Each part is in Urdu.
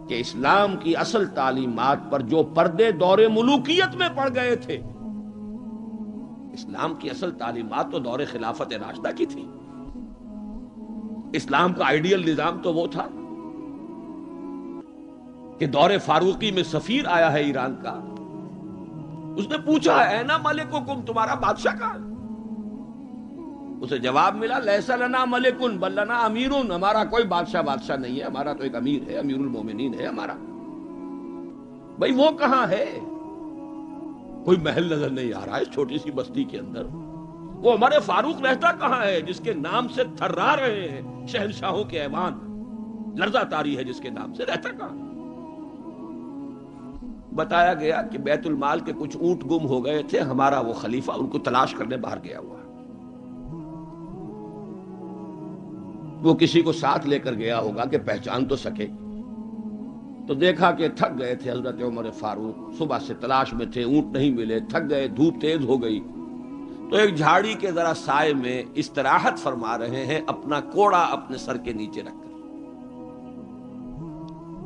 کہ اسلام کی اصل تعلیمات پر جو پردے دور ملوکیت میں پڑ گئے تھے، اسلام کی اصل تعلیمات تو دور خلافت راشدہ کی تھی. اسلام کا آئیڈیل نظام تو وہ تھا کہ دور فاروقی میں سفیر آیا ہے ایران کا، اس نے پوچھا اینا ملککم، تمہارا بادشاہ کہاں؟ اسے جواب ملا لیس لنا ملکن بل لنا امیرون، ہمارا کوئی بادشاہ نہیں ہے، ہمارا تو ایک امیر ہے، امیر المومنین ہے ہمارا. بھئی وہ کہاں ہے؟ کوئی محل نظر نہیں آ رہا ہے اس چھوٹی سی بستی کے اندر. وہ ہمارے فاروق رہتا کہاں ہے جس کے نام سے تھرا رہے ہیں شہنشاہوں کے ایوان، لرزہ طاری ہے جس کے نام سے، رہتا کہاں؟ بتایا گیا کہ بیت المال کے کچھ اونٹ گم ہو گئے تھے، ہمارا وہ خلیفہ ان کو تلاش کرنے باہر گیا ہوا ہے. وہ کسی کو ساتھ لے کر گیا ہوگا کہ پہچان تو سکے. تو دیکھا کہ تھک گئے تھے حضرت عمر فاروق، صبح سے تلاش میں تھے، اونٹ نہیں ملے، تھک گئے، دھوپ تیز ہو گئی، تو ایک جھاڑی کے ذرا سائے میں استراحت فرما رہے ہیں اپنا کوڑا اپنے سر کے نیچے رکھ کر.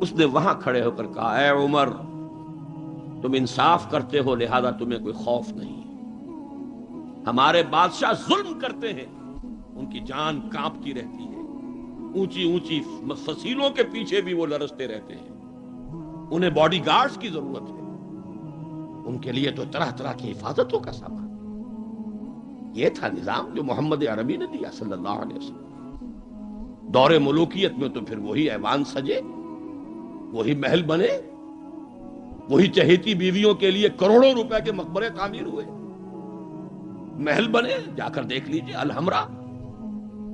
اس نے وہاں کھڑے ہو کر کہا اے عمر، تم انصاف کرتے ہو لہذا تمہیں کوئی خوف نہیں. ہمارے بادشاہ ظلم کرتے ہیں، ان کی جان کانپتی رہتی ہے، اونچی اونچی فصیلوں کے پیچھے بھی وہ لرزتے رہتے ہیں، انہیں باڈی گارڈز کی ضرورت ہے، ان کے لیے تو طرح طرح کی حفاظتوں کا سامان. یہ تھا نظام جو محمد عربی نے دیا صلی اللہ علیہ وسلم. دور ملوکیت میں تو پھر وہی ایوان سجے، وہی محل بنے، وہی چہیتی بیویوں کے لیے کروڑوں روپے کے مقبرے تعمیر ہوئے، محل بنے. جا کر دیکھ لیجئے الحمرا،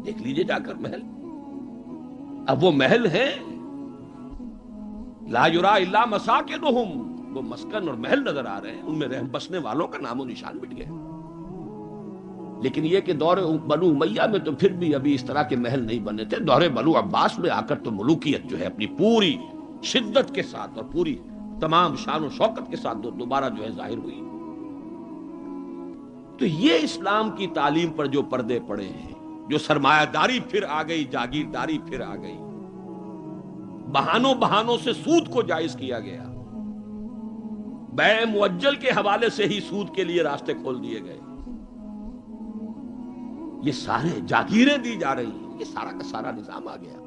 دیکھ لیجئے جا کر محل. اب وہ محل ہیں لا یرا الا مساکنہم، وہ مسکن اور محل نظر آ رہے ہیں، ان میں رہ بسنے والوں کا نام و نشان مٹ گیا. لیکن یہ کہ دور بنو امیہ میں تو پھر بھی ابھی اس طرح کے محل نہیں بنے تھے. دور بنو عباس میں آ کر تو ملوکیت جو ہے اپنی پوری شدت کے ساتھ اور پوری تمام شان و شوکت کے ساتھ دوبارہ جو ہے ظاہر ہوئی. تو یہ اسلام کی تعلیم پر جو پردے پڑے ہیں، جو سرمایہ داری پھر آ گئی، جاگیرداری پھر آ گئی، بہانوں سے سود کو جائز کیا گیا، بیع مؤجل کے حوالے سے ہی سود کے لیے راستے کھول دیے گئے، یہ سارے جاگیریں دی جا رہی ہیں، یہ سارا کا سارا نظام آ گیا.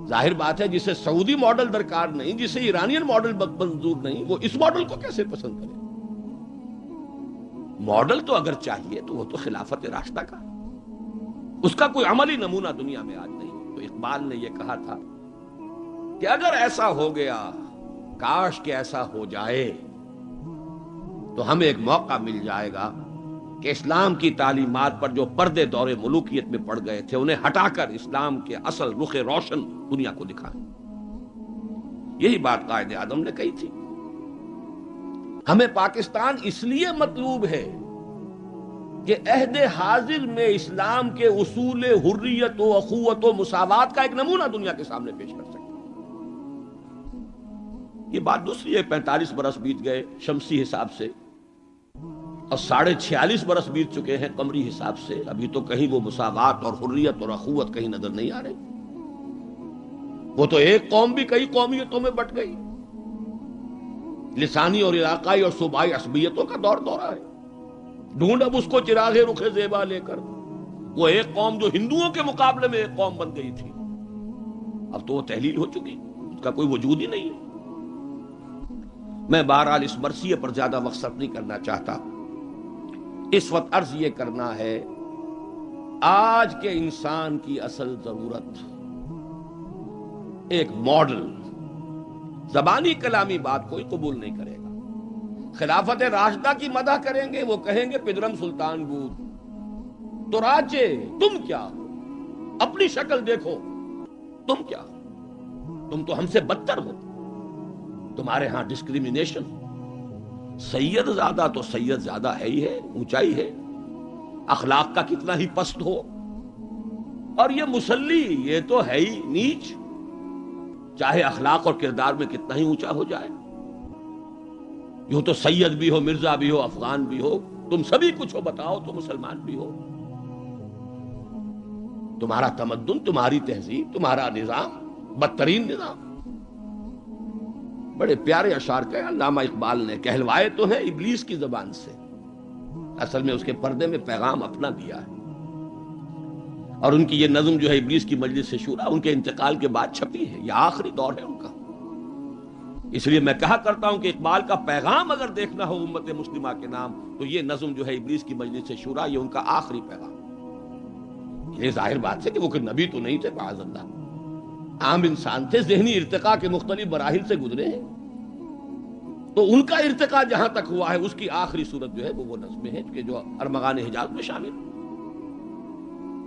ظاہر بات ہے جسے سعودی ماڈل درکار نہیں، جسے ایرانین ماڈل منظور نہیں، وہ اس ماڈل کو کیسے پسند کرے؟ ماڈل تو اگر چاہیے تو وہ تو خلافت راشدہ کا، اس کا کوئی عملی نمونہ دنیا میں آج نہیں. تو اقبال نے یہ کہا تھا کہ اگر ایسا ہو گیا، کاش کہ ایسا ہو جائے، تو ہمیں ایک موقع مل جائے گا کہ اسلام کی تعلیمات پر جو پردے دور ملوکیت میں پڑ گئے تھے انہیں ہٹا کر اسلام کے اصل رخ روشن دنیا کو دکھائیں. یہی بات قائد اعظم نے کہی تھی. ہمیں پاکستان اس لیے مطلوب ہے کہ عہد حاضر میں اسلام کے اصول حریت و اخوت و مساوات کا ایک نمونہ دنیا کے سامنے پیش کر سکے. یہ بات دوسری ہے، 45 برس بیت گئے شمسی حساب سے اور 46.5 برس بیت چکے ہیں قمری حساب سے، ابھی تو کہیں وہ مساوات اور حریت اور اخوت کہیں نظر نہیں آ رہی. وہ تو ایک قوم بھی کئی قومیتوں میں بٹ گئی، لسانی اور علاقائی اور صوبائی عصبیتوں کا دورہ ہے. ڈھونڈ اب اس کو چراغ رخ زیبا لے کر، وہ ایک قوم جو ہندوؤں کے مقابلے میں ایک قوم بن گئی تھی، اب تو وہ تحلیل ہو چکی، اس کا کوئی وجود ہی نہیں ہے. میں بہرحال اس مرثیے پر زیادہ وقت صرف نہیں کرنا چاہتا. اس وقت عرض یہ کرنا ہے، آج کے انسان کی اصل ضرورت ایک ماڈل. زبانی کلامی بات کوئی قبول نہیں کرے گا. خلافت راشدہ کی مدح کریں گے، وہ کہیں گے پدرم سلطان بود، تو راجے تم کیا ہو، اپنی شکل دیکھو، تم کیا ہو، تم تو ہم سے بدتر ہو، تمہارے ہاں ڈسکریمنیشن. سید زیادہ تو سید زیادہ ہے ہی ہے، اونچائی ہے، اخلاق کا کتنا ہی پست ہو، اور یہ مسلی یہ تو ہے ہی نیچ، چاہے اخلاق اور کردار میں کتنا ہی اونچا ہو جائے. یوں تو سید بھی ہو، مرزا بھی ہو، افغان بھی ہو، تم سبھی کچھ ہو، بتاؤ تو مسلمان بھی ہو. تمہارا تمدن، تمہاری تہذیب، تمہارا نظام بدترین نظام. بڑے پیارے اشعار کہے علامہ اقبال نے، کہلوائے تو ہیں ابلیس کی زبان سے، اصل میں اس کے پردے میں پیغام اپنا دیا ہے۔ اور ان کی یہ نظم جو ہے ابلیس کی مجلس سے شورا، ان کے انتقال کے بعد چھپی ہے، یہ آخری دور ہے ان کا۔ اس لیے میں کہا کرتا ہوں کہ اقبال کا پیغام اگر دیکھنا ہو امت مسلمہ کے نام تو یہ نظم جو ہے ابلیس کی مجلس سے شورا، یہ ان کا آخری پیغام۔ یہ ظاہر بات ہے کہ وہ کوئی نبی تو نہیں تھے معاذ اللہ، عام انسان تھے، ذہنی ارتقاء کے مختلف مراحل سے گزرے ہیں، تو ان کا ارتقاء جہاں تک ہوا ہے اس کی آخری صورت جو ہے وہ نظمیں ہیں کہ جو ارمغان حجاز میں شامل ہیں۔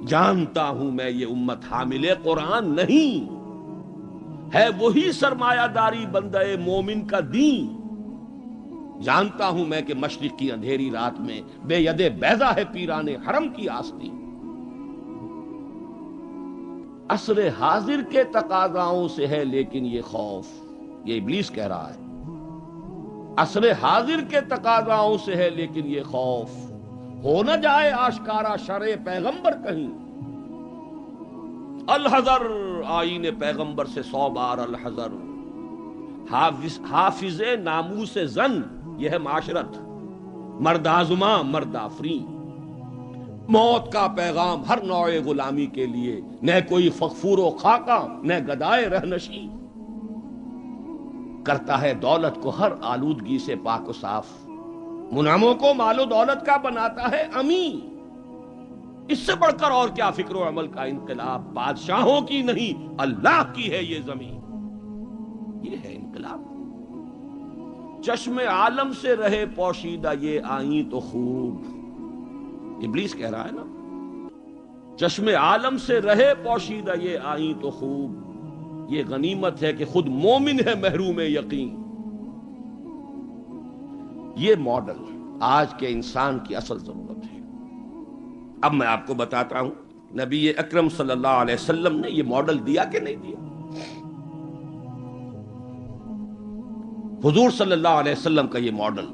جانتا ہوں میں یہ امت حامل قرآن نہیں، ہے وہی سرمایہ داری بندہ مومن کا دین۔ جانتا ہوں میں کہ مشرق کی اندھیری رات میں بے ید بیضا ہے پیران حرم کی آستی۔ عصر حاضر کے تقاضاؤں سے ہے لیکن یہ خوف، یہ ابلیس کہہ رہا ہے، عصر حاضر کے تقاضاؤں سے ہے لیکن یہ خوف، ہو نہ جائے آشکارا شرع پیغمبر کہیں۔ الحذر، آئین پیغمبر سے 100 بار الحذر، حافظ ناموس زن، یہ ہے معاشرت، مرد آزماں مرد آفرین۔ موت کا پیغام ہر نوع غلامی کے لیے، نہ کوئی فغفور و خاکہ نہ گدائے رہنشی۔ کرتا ہے دولت کو ہر آلودگی سے پاک و صاف، منعموں کو مال و دولت کا بناتا ہے امین۔ اس سے بڑھ کر اور کیا فکر و عمل کا انقلاب، بادشاہوں کی نہیں اللہ کی ہے یہ زمین۔ یہ ہے انقلاب۔ چشم عالم سے رہے پوشیدہ یہ آئیں تو خوب، ابلیس کہہ رہا ہے نا، چشم عالم سے رہے پوشیدہ یہ آئیں تو خوب، یہ غنیمت ہے کہ خود مومن ہے محروم یقین۔ یہ ماڈل آج کے انسان کی اصل ضرورت ہے۔ اب میں آپ کو بتاتا ہوں نبی اکرم صلی اللہ علیہ وسلم نے یہ ماڈل دیا کہ نہیں دیا۔ حضور صلی اللہ علیہ وسلم کا یہ ماڈل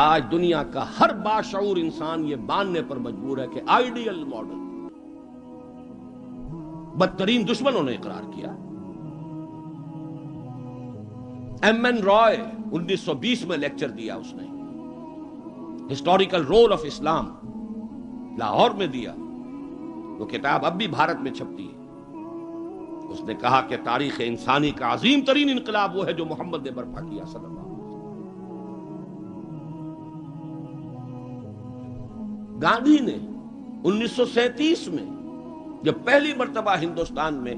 آج دنیا کا ہر باشعور انسان یہ ماننے پر مجبور ہے کہ آئیڈیل ماڈل، بدترین دشمنوں نے اقرار کیا۔ ایم این رائے 1920 میں لیکچر دیا اس نے، ہسٹوریکل رول آف اسلام، لاہور میں دیا، وہ کتاب اب بھی بھارت میں چھپتی ہے۔ اس نے کہا کہ تاریخ انسانی کا عظیم ترین انقلاب وہ ہے جو محمد نے برپا کیا صلی اللہ علیہ وسلم۔ گاندھی نے 1937 میں جب پہلی مرتبہ ہندوستان میں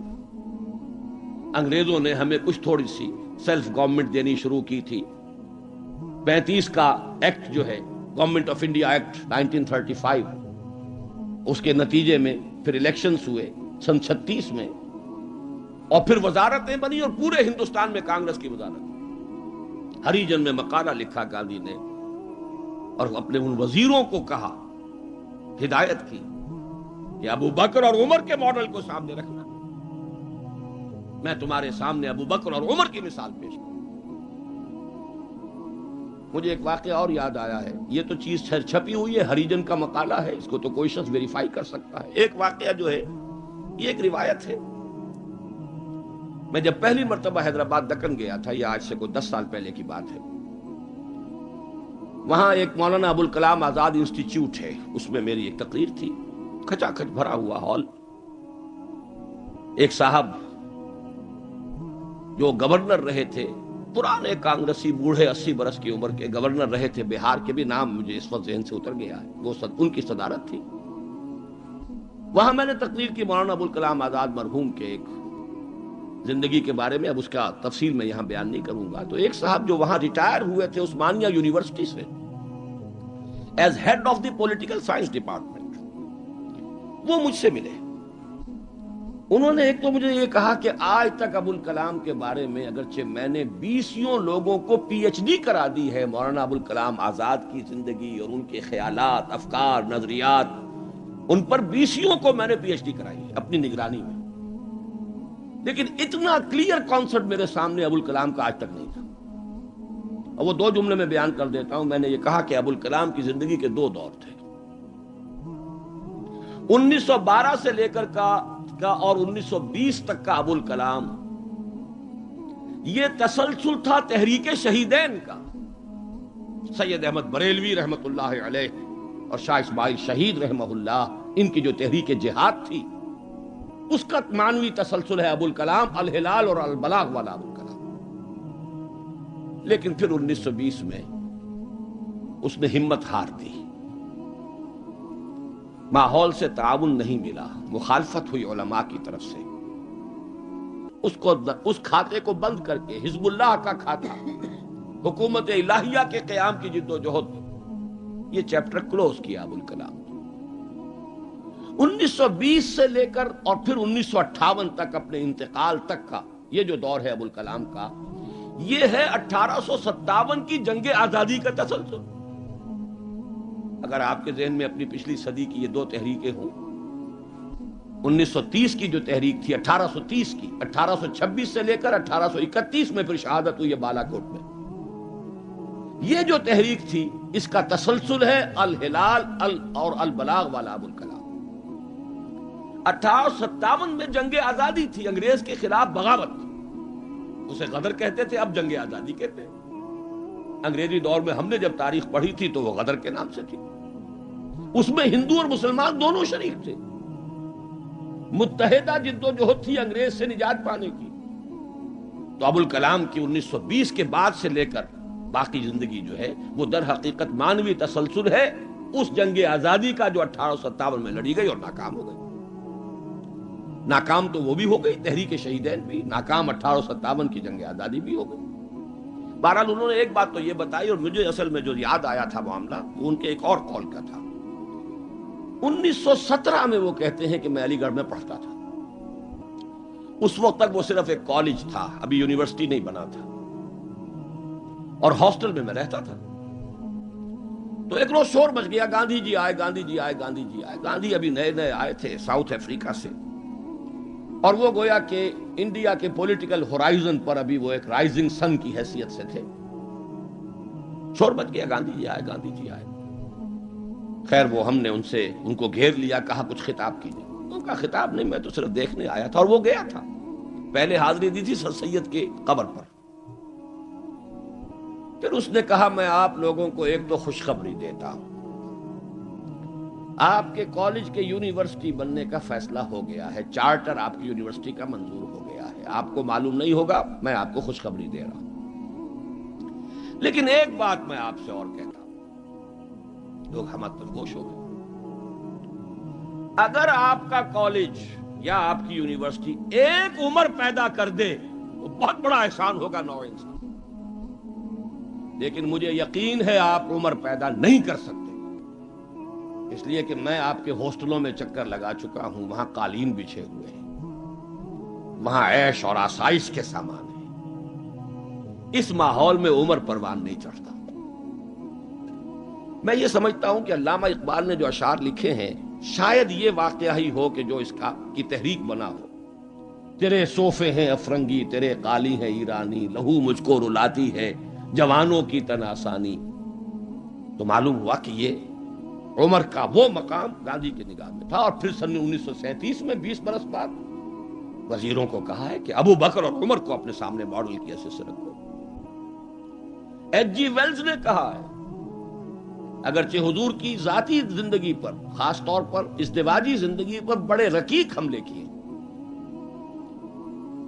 انگریزوں نے ہمیں کچھ تھوڑی سی سیلف گورنمنٹ دینی شروع کی تھی، 35 کا ایکٹ جو ہے گورنمنٹ آف انڈیا ایکٹ 1935، اس کے نتیجے میں پھر الیکشنز ہوئے سن 36 میں، اور پھر وزارتیں بنی اور پورے ہندوستان میں کانگریس کی وزارت۔ ہریجن میں مقالہ لکھا گاندھی نے اور اپنے ان وزیروں کو کہا، ہدایت کی کہ ابو بکر اور عمر کے ماڈل کو سامنے رکھنا۔ میں تمہارے سامنے ابو بکر اور عمر کی مثال پیش کروں۔ مجھے ایک واقعہ اور یاد آیا ہے، یہ تو چیز چھپی ہوئی ہے، ہریجن کا مقالہ ہے، اس کو تو کوئی شخص ویریفائی کر سکتا ہے۔ ایک واقعہ جو ہے یہ ایک روایت ہے۔ میں جب پہلی مرتبہ حیدرآباد دکن گیا تھا، یہ آج سے کوئی 10 سال پہلے کی بات ہے، وہاں ایک مولانا ابوالکلام آزاد انسٹیٹیوٹ ہے، اس میں میری ایک تقریر تھی، کھچا کھچ بھرا ہوا ہال۔ ایک صاحب جو گورنر رہے تھے، پرانے کانگریسی بوڑھے 80 برس کی عمر کے گورنر رہے تھے بہار کے، بھی نام مجھے اس وقت ذہن سے اتر گیا ہے، وہ ان کی صدارت تھی۔ وہاں میں نے تقریر کی مولانا ابوالکلام آزاد مرحوم کے ایک زندگی کے بارے میں، اب اس کا تفصیل میں یہاں بیان نہیں کروں گا۔ تو ایک صاحب جو وہاں ریٹائر ہوئے تھے عثمانیہ یونیورسٹی سے as head of the political science department, وہ مجھ سے ملے۔ انہوں نے ایک تو مجھے یہ کہا کہ آج تک ابوالکلام کے بارے میں اگرچہ میں نے 20 لوگوں کو پی ایچ ڈی کرا دی ہے مولانا ابوالکلام آزاد کی زندگی اور ان کے خیالات، افکار، نظریات، ان پر 20 کو میں نے پی ایچ ڈی کرائی ہے اپنی نگرانی میں، لیکن اتنا کلیئر کانسیپٹ میرے سامنے ابوالکلام کا آج تک نہیں تھا۔ اور وہ 2 جملے میں بیان کر دیتا ہوں۔ میں نے یہ کہا کہ ابوالکلام کی زندگی کے 2 دور تھے، 1912 سے لے کر کا اور 1920 تک کا ابوالکلام یہ تسلسل تھا تحریک شہیدین کا. سید احمد بریلوی رحمت اللہ علیہ اور شاہ اسماعیل شہید رحمہ اللہ، ان کی جو تحریک جہاد تھی اس کا معنوی تسلسل ہے ابو الکلام الہلال اور البلاغ والا ابو الکلام. لیکن پھر 1920 میں اس نے ہمت ہار دی، ماحول سے تعاون نہیں ملا، مخالفت ہوئی علماء کی طرف سے. اس کھاتے کو بند کر کے حزب اللہ کا کھاتا، حکومت الہیہ کے قیام کی جد و جہد، یہ چیپٹر کلوز کیا ابو الکلام. 1920 سے لے کر اور پھر 1958 تک، اپنے انتقال تک کا یہ جو دور ہے ابو الکلام کا، یہ ہے 1857 کی جنگ آزادی کا تسلسل. اگر آپ کے ذہن میں اپنی پچھلی صدی کی یہ دو تحریکیں ہوں، 1930 کی جو تحریک تھی 1830 کی، 1826 سے لے کر 1831 میں پھر شہادت ہوئی ہے بالا کوٹ میں، یہ جو تحریک تھی اس کا تسلسل ہے الہلال اور البلاغ والا ابو الکلام. 1857 میں جنگ آزادی تھی، انگریز کے خلاف بغاوت، اسے غدر کہتے تھے، اب جنگ آزادی کہتے ہیں. انگریزی دور میں ہم نے جب تاریخ پڑھی تھی تو وہ غدر کے نام سے تھی. اس میں ہندو اور مسلمان دونوں شریک تھے، متحدہ جد و جہد تھی انگریز سے نجات پانے کی. تو ابو الکلام کی 1920 کے بعد سے لے کر باقی زندگی جو ہے وہ در حقیقت مانوی تسلسل ہے اس جنگ آزادی کا جو 1857 میں لڑی گئی اور ناکام ہو گئی. ناکام تو وہ بھی ہو گئی، تحریک شہیدین بھی ناکام، 1857 کی جنگ آزادی بھی ہو گئی. بہرحال انہوں نے ایک بات تو یہ بتائی، اور مجھے اصل میں جو یاد آیا تھا معاملہ وہ ان کے ایک اور قول کا تھا. 1917 میں وہ کہتے ہیں کہ میں علی گڑھ میں پڑھتا تھا. اس وقت تک وہ صرف ایک کالج تھا، ابھی یونیورسٹی نہیں بنا تھا، اور ہاسٹل میں میں رہتا تھا. تو ایک روز شور مچ گیا، گاندھی جی آئے، گاندھی جی آئے، گاندھی جی آئے. گاندھی ابھی نئے نئے آئے تھے ساؤتھ افریقہ سے، اور وہ گویا کہ انڈیا کے پولیٹیکل ہورائزن پر ابھی وہ ایک رائزنگ سن کی حیثیت سے تھے. شور مچ گیا، گاندھی جی آئے، گاندھی جی آئے. خیر وہ ہم نے ان کو گھیر لیا، کہا کچھ خطاب کیجیے. ان کا خطاب نہیں، میں تو صرف دیکھنے آیا تھا. اور وہ گیا تھا، پہلے حاضری دی تھی سر سید کی قبر پر. پھر اس نے کہا میں آپ لوگوں کو ایک تو خوشخبری دیتا ہوں، آپ کے کالج کے یونیورسٹی بننے کا فیصلہ ہو گیا ہے، چارٹر آپ کی یونیورسٹی کا منظور ہو گیا ہے. آپ کو معلوم نہیں ہوگا، میں آپ کو خوشخبری دے رہا ہوں. لیکن ایک بات میں آپ سے اور کہتا ہوں، لوگ ہم پر خوش ہو گئے. اگر آپ کا کالج یا آپ کی یونیورسٹی ایک عمر پیدا کر دے تو بہت بڑا احسان ہوگا نو انسان. لیکن مجھے یقین ہے آپ عمر پیدا نہیں کر سکتے، اس لیے کہ میں آپ کے ہاسٹلوں میں چکر لگا چکا ہوں. وہاں قالین بچھے ہوئے ہیں، وہاں عیش اور آسائش کے سامان ہیں. اس ماحول میں عمر پروان نہیں چڑھتا. میں یہ سمجھتا ہوں کہ علامہ اقبال نے جو اشعار لکھے ہیں شاید یہ واقعہ ہی ہو کہ جو اس کی تحریک بنا ہو. تیرے صوفے ہیں افرنگی، تیرے قالی ہیں ایرانی، لہو مجھ کو رلاتی ہے جوانوں کی تن آسانی. تو معلوم ہوا کہ یہ عمر کا وہ مقام گاندھی کی نگاہ میں تھا. اور پھر سن 1937 میں 20 برس بعد وزیروں کو کہا ہے کہ ابو بکر اور عمر کو اپنے سامنے ماڈل کی حیثیت سے رکھو. ایچ جی ویلز نے کہا ہے اگرچہ حضور کی ذاتی زندگی پر، خاص طور پر ازدواجی زندگی پر بڑے رقیق حملے کیے،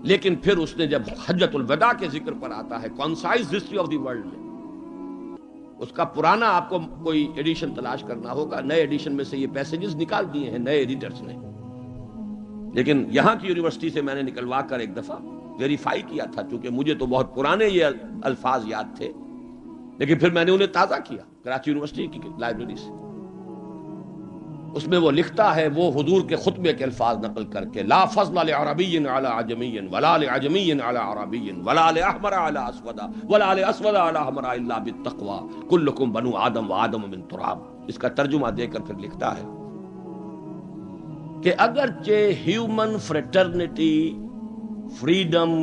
لیکن پھر اس نے جب حجۃ الوداع کے ذکر پر آتا ہے concise history of the world میں، اس کا پرانا آپ کو کوئی ایڈیشن تلاش کرنا ہوگا، نئے ایڈیشن میں سے یہ پیسیجز نکال دیے ہیں نئے ایڈیٹرز نے. لیکن یہاں کی یونیورسٹی سے میں نے نکلوا کر ایک دفعہ ویریفائی کیا تھا، چونکہ مجھے تو بہت پرانے یہ الفاظ یاد تھے، لیکن پھر میں نے انہیں تازہ کیا کراچی یونیورسٹی کی لائبریری سے. اس میں وہ لکھتا ہے، وہ حضور کے خطبے کے الفاظ نقل کر کے، لا فضل لعربی علی عجمی ولا لعجمی علی عربی ولا لاحمر علی اسود ولا لاسود علی احمر الا بالتقوی کلکم بنو آدم وآدم من تراب. اس کا ترجمہ دے کر پھر لکھتا ہے کہ اگرچہ ہیومن فریٹرنٹی، فریڈم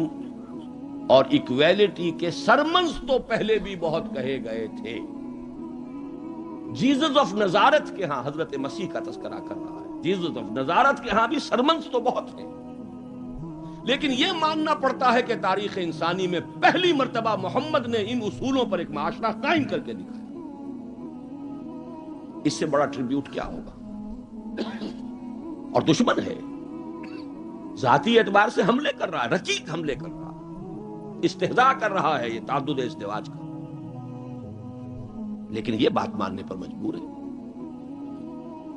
اور ایکویلٹی کے سرمنز تو پہلے بھی بہت کہے گئے تھے، جیزس آف نزارت کے ہاں، حضرت مسیح کا تذکرہ کر رہا ہے، جیزس آف نزارت کے ہاں بھی سرمنز تو بہت ہیں، لیکن یہ ماننا پڑتا ہے کہ تاریخ انسانی میں پہلی مرتبہ محمد نے ان اصولوں پر ایک معاشرہ قائم کر کے دکھایا. اس سے بڑا ٹریبیوٹ کیا ہوگا؟ اور دشمن ہے، ذاتی اعتبار سے حملے کر رہا ہے، رقیق حملے کر رہا ہے، استہزاء کر رہا ہے یہ تعدد ازدواج کا، لیکن یہ بات ماننے پر مجبور ہے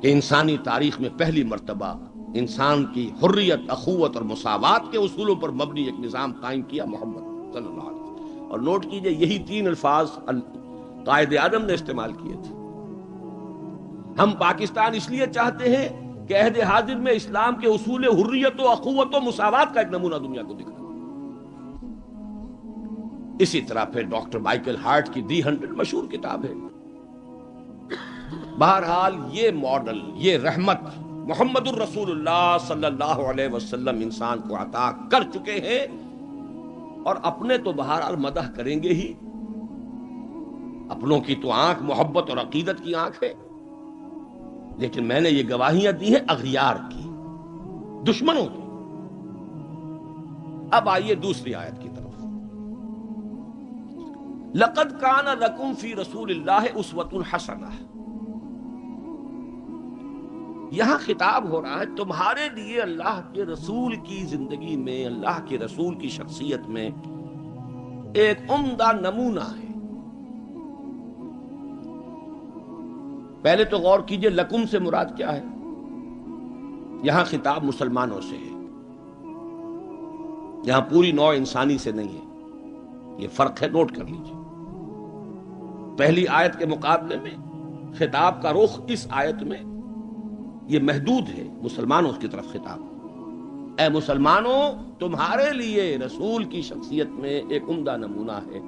کہ انسانی تاریخ میں پہلی مرتبہ انسان کی حریت، اخوت اور مساوات کے اصولوں پر مبنی ایک نظام قائم کیا محمد صلی اللہ علیہ وسلم. اور نوٹ کیجئے یہی 3 الفاظ قائد اعظم نے استعمال کیے تھے. ہم پاکستان اس لیے چاہتے ہیں کہ عہد حاضر میں اسلام کے اصول حریت و اخوت و مساوات کا ایک نمونہ دنیا کو دکھائے. اسی طرح پھر ڈاکٹر مائیکل ہارٹ کی دی 100 مشہور کتاب ہے. بہرحال یہ ماڈل، یہ رحمت محمد الرسول اللہ صلی اللہ علیہ وسلم انسان کو عطا کر چکے ہیں، اور اپنے تو بہرحال مدح کریں گے ہی. اپنوں کی تو آنکھ محبت اور عقیدت کی آنکھ ہے، لیکن میں نے یہ گواہیاں دی ہیں اغیار کی، دشمنوں کی. اب آئیے دوسری آیت کی طرف. لقد کان لکم فی رسول اللہ اسوۃ حسنہ. یہاں خطاب ہو رہا ہے تمہارے لیے اللہ کے رسول کی زندگی میں، اللہ کے رسول کی شخصیت میں ایک عمدہ نمونہ ہے. پہلے تو غور کیجئے لکم سے مراد کیا ہے. یہاں خطاب مسلمانوں سے ہے، یہاں پوری نوع انسانی سے نہیں ہے. یہ فرق ہے، نوٹ کر لیجئے. پہلی آیت کے مقابلے میں خطاب کا رخ اس آیت میں یہ محدود ہے، مسلمانوں کی طرف خطاب. اے مسلمانوں، تمہارے لیے رسول کی شخصیت میں ایک عمدہ نمونہ ہے.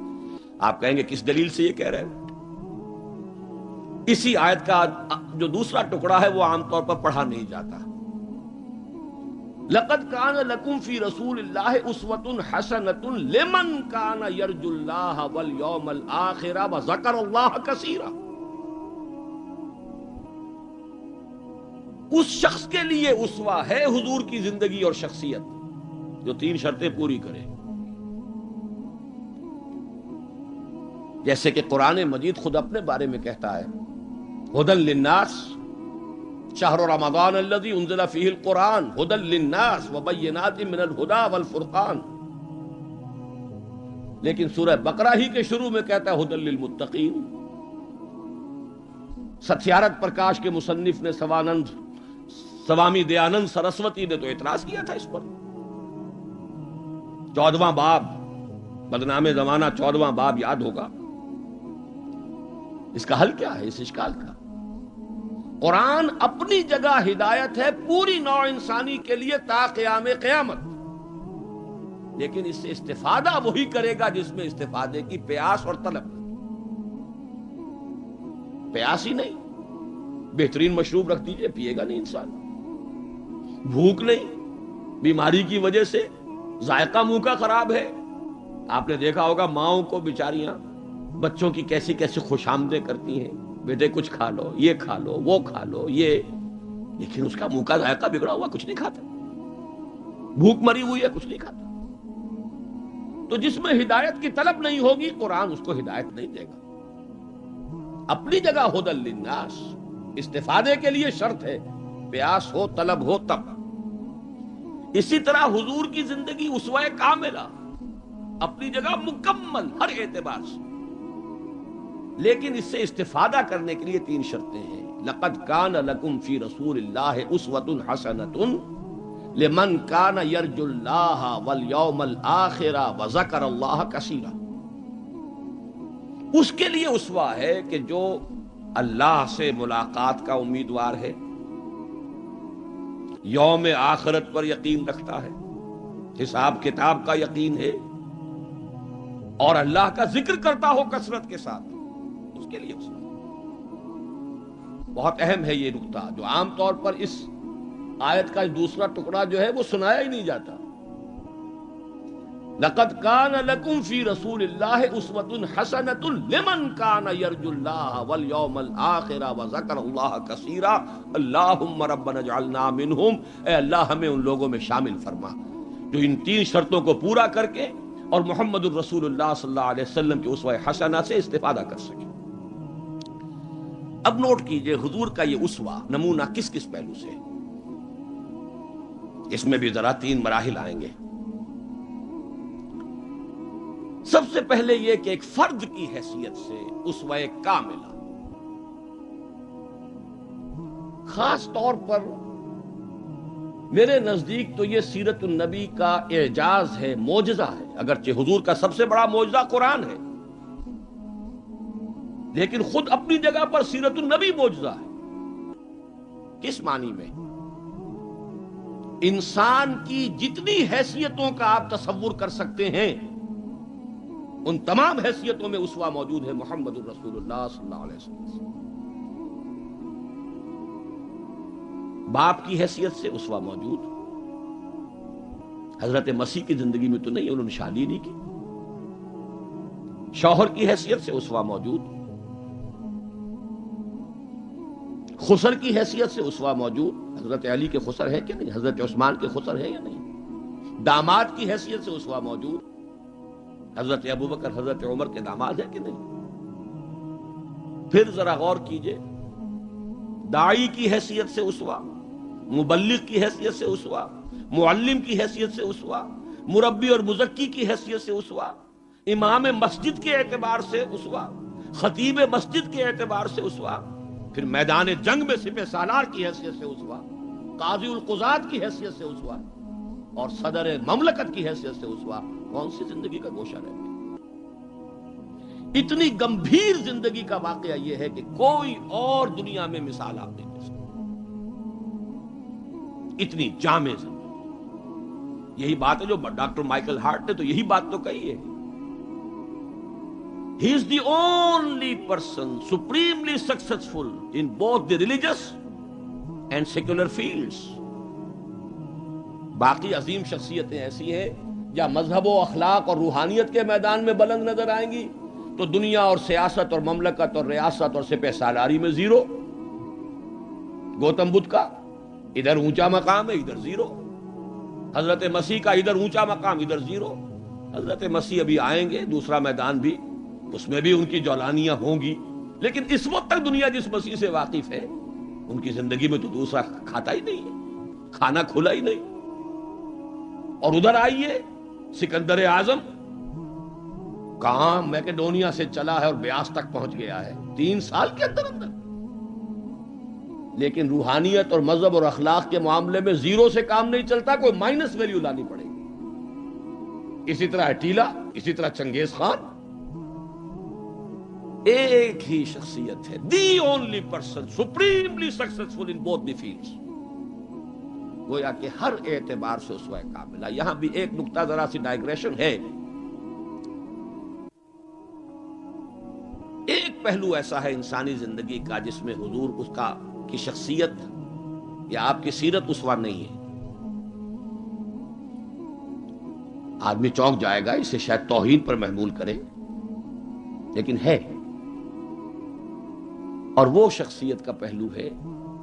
آپ کہیں گے کس دلیل سے یہ کہہ رہے ہیں؟ اسی آیت کا جو دوسرا ٹکڑا ہے وہ عام طور پر پڑھا نہیں جاتا. لقد کان لکم فی رسول اللہ اسوۃ حسنۃ لمن کان یرجو اللہ والیوم الآخر وذکر اللہ کثیرا. اس شخص کے لیے اسوہ ہے حضور کی زندگی اور شخصیت جو 3 شرطیں پوری کرے. جیسے کہ قرآن مجید خود اپنے بارے میں کہتا ہے ہدی للناس شہر رمضان الذی انزل فیہ القرآن ہدی للناس وبینات من الہدی والفرقان. لیکن سورہ بقرہ ہی کے شروع میں کہتا ہے ہدی للمتقین. ستیارتھ پرکاش کے مصنف نے سوامی دیانند سرسوتی نے تو اعتراض کیا تھا اس پر. 14واں باب، بدنام زمانہ 14واں باب یاد ہوگا. اس کا حل کیا ہے اس اشکال کا؟ قرآن اپنی جگہ ہدایت ہے پوری نوع انسانی کے لیے تا قیام قیامت، لیکن اس سے استفادہ وہی کرے گا جس میں استفادے کی پیاس اور طلب. پیاس ہی نہیں، بہترین مشروب رکھ دیجئے، پیے گا نہیں انسان. بھوک نہیں، بیماری کی وجہ سے ذائقہ منہ کا خراب ہے. آپ نے دیکھا ہوگا ماؤں کو بیچاریاں بچوں کی کیسی کیسی خوش آمدیں کرتی ہیں، بیٹے کچھ کھا لو، یہ کھا لو، وہ کھا لو، یہ، لیکن اس کا منہ کا ذائقہ بگڑا ہوا کچھ نہیں کھاتا، بھوک مری ہوئی ہے کچھ نہیں کھاتا. تو جس میں ہدایت کی طلب نہیں ہوگی قرآن اس کو ہدایت نہیں دے گا. اپنی جگہ ہدی للناس، استفادے کے لیے شرط ہے، پیاس ہو طلب ہو تب. اسی طرح حضور کی زندگی اسوہ کاملہ، اپنی جگہ مکمل ہر اعتبار سے، لیکن اس سے استفادہ کرنے کے لیے 3 شرطیں ہیں. لقد کان لکم فی رسول اللہ اسوۃ حسنۃ لمن کان یرجو اللہ والیوم الآخر وذکر اللہ کثیرا. اس کے لیے اسوہ ہے کہ جو اللہ سے ملاقات کا امیدوار ہے، یوم آخرت پر یقین رکھتا ہے، حساب کتاب کا یقین ہے، اور اللہ کا ذکر کرتا ہو کثرت کے ساتھ، اس کے لیے اسوہ. بہت اہم ہے یہ نقطہ جو عام طور پر اس آیت کا دوسرا ٹکڑا جو ہے وہ سنایا ہی نہیں جاتا. لقد کان لکم فی رسول اللہ اسوۃ حسنۃ لمن کان یرجو اللہ والیوم الآخر وذکر اللہ کثیرا اللہم ربنا اجعلنا منہم. اے اللہ ہمیں ان لوگوں میں شامل فرما جو ان 3 شرطوں کو پورا کر کے اور محمد الرسول اللہ صلی اللہ علیہ وسلم کی اسوہ حسنہ سے استفادہ کر سکے۔ اب نوٹ کیجئے حضور کا یہ اسوہ نمونہ کس کس پہلو سے ہے۔ اس میں بھی ذرا 3 مراحل آئیں گے۔ سب سے پہلے یہ کہ ایک فرد کی حیثیت سے اسوہ کاملہ، خاص طور پر میرے نزدیک تو یہ سیرت النبی کا اعجاز ہے، معجزہ ہے۔ اگرچہ حضور کا سب سے بڑا معجزہ قرآن ہے، لیکن خود اپنی جگہ پر سیرت النبی معجزہ ہے۔ کس معنی میں؟ انسان کی جتنی حیثیتوں کا آپ تصور کر سکتے ہیں ان تمام حیثیتوں میں اسوہ موجود ہے محمد الرسول اللہ صلی اللہ علیہ وسلم۔ باپ کی حیثیت سے اسوہ موجود، حضرت مسیح کی زندگی میں تو نہیں، انہوں نے شادی نہیں کی۔ شوہر کی حیثیت سے اسوہ موجود، خسر کی حیثیت سے اسوہ موجود، حضرت علی کے خسر ہے کہ نہیں، حضرت عثمان کے خسر ہے یا نہیں۔ داماد کی حیثیت سے اسوہ موجود، حضرت ابوبکر حضرت عمر کے داماد ہے کہ نہیں۔ پھر ذرا غور کیجئے، داعی کی حیثیت سے اسوہ، مبلغ کی حیثیت سے اسوہ، معلم کی حیثیت سے اسوہ، مربی اور مزکی کی حیثیت سے اسوہ، امام مسجد کے اعتبار سے اسوہ، خطیب مسجد کے اعتبار سے اسوہ، پھر میدان جنگ میں سپہ سالار کی حیثیت سے اسوہ، قاضی القضات کی حیثیت سے اسوہ، اور صدر مملکت کی حیثیت سے اسوہ۔ کون سی زندگی کا گوشہ رہ گیا؟ اتنی گمبھیر زندگی کا واقعہ یہ ہے کہ کوئی اور دنیا میں مثال آپ نہیں دے سکتے، اتنی جامع زندگی۔ یہی بات ہے جو ڈاکٹر مائیکل ہارٹ نے تو یہی بات تو کہی ہے۔ He is the only person supremely successful in both the religious and secular fields۔ باقی عظیم شخصیتیں ایسی ہیں یا مذہب و اخلاق اور روحانیت کے میدان میں بلند نظر آئیں گی تو دنیا اور سیاست اور مملکت اور ریاست اور سپہ سالاری میں زیرو۔ گوتم بدھ کا ادھر اونچا مقام ہے، ادھر زیرو۔ حضرت مسیح کا ادھر اونچا مقام، ادھر زیرو۔ حضرت مسیح ابھی آئیں گے، دوسرا میدان بھی، اس میں بھی ان کی جولانیاں ہوں گی، لیکن اس وقت تک دنیا جس مسیح سے واقف ہے ان کی زندگی میں تو دوسرا کھاتا ہی نہیں ہے، کھانا کھلا ہی نہیں۔ اور ادھر آئیے، سکندر اعظم کہاں میکڈونیا سے چلا ہے اور بیاس تک پہنچ گیا ہے 3 سال کے اندر اندر، لیکن روحانیت اور مذہب اور اخلاق کے معاملے میں زیرو سے کام نہیں چلتا، کوئی مائنس ویلیو لانی پڑے گی۔ اسی طرح اٹیلا، اسی طرح چنگیز خان۔ ایک ہی شخصیت ہے، the only person supremely successful in both the fields, گویا کہ ہر اعتبار سے اسوہ کاملہ۔ یہاں بھی ایک نقطہ ذرا سی ڈائگریشن ہے۔ ایک پہلو ایسا ہے انسانی زندگی کا جس میں حضور اس کا کی شخصیت یا آپ کی سیرت اسوہ نہیں ہے۔ آدمی چونک جائے گا، اسے شاید توہین پر محمول کرے، لیکن ہے۔ اور وہ شخصیت کا پہلو ہے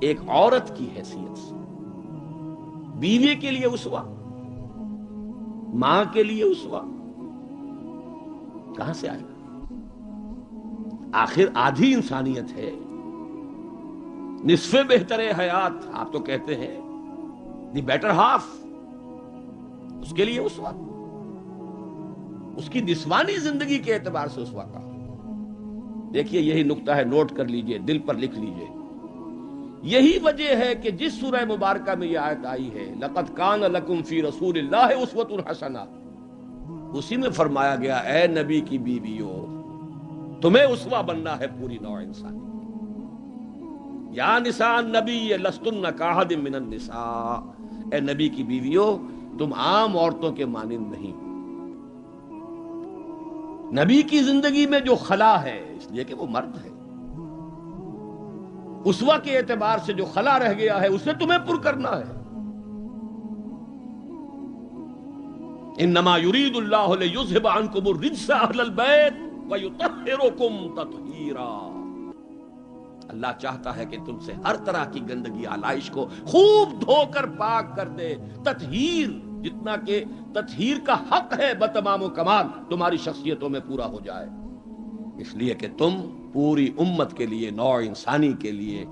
ایک عورت کی حیثیت سے، بیوی کے لیے اسوہ، ماں کے لیے اسوہ، کہاں سے آئے گا؟ آخر آدھی انسانیت ہے، نصف بہتر حیات آپ تو کہتے ہیں، دی بیٹر ہاف، اس کے لیے اسوہ، اس کی نسوانی زندگی کے اعتبار سے اسوہ کا۔ دیکھیے یہی نقطہ ہے، نوٹ کر لیجئے، دل پر لکھ لیجئے۔ یہی وجہ ہے کہ جس سورہ مبارکہ میں یہ آیت آئی ہے لَقَدْ كَانَ لَكُمْ فِي رَسُولِ اللَّهِ أُسْوَةٌ حَسَنَةٌ، اسی میں فرمایا گیا اے نبی کی بیویوں تمہیں اسوہ بننا ہے پوری نوع انسانی۔ یا نساء النبی لستن کاحد من النساء، اے نبی کی بیویوں تم عام عورتوں کے مانند نہیں۔ نبی کی زندگی میں جو خلا ہے، اس لیے کہ وہ مرد ہے، اسوہ کے اعتبار سے جو خلا رہ گیا ہے اسے تمہیں پر کرنا ہے۔ انما یرید اللہ لیذھب عنکم الرجس اہل البیت ویطہرکم تطہیرا، اللہ چاہتا ہے کہ تم سے ہر طرح کی گندگی آلائش کو خوب دھو کر پاک کر دے، تطہیر جتنا کہ تطہیر کا حق ہے بتمام و کمال تمہاری شخصیتوں میں پورا ہو جائے، اس لیے کہ تم پوری امت کے لیے، نوع انسانی کے لیے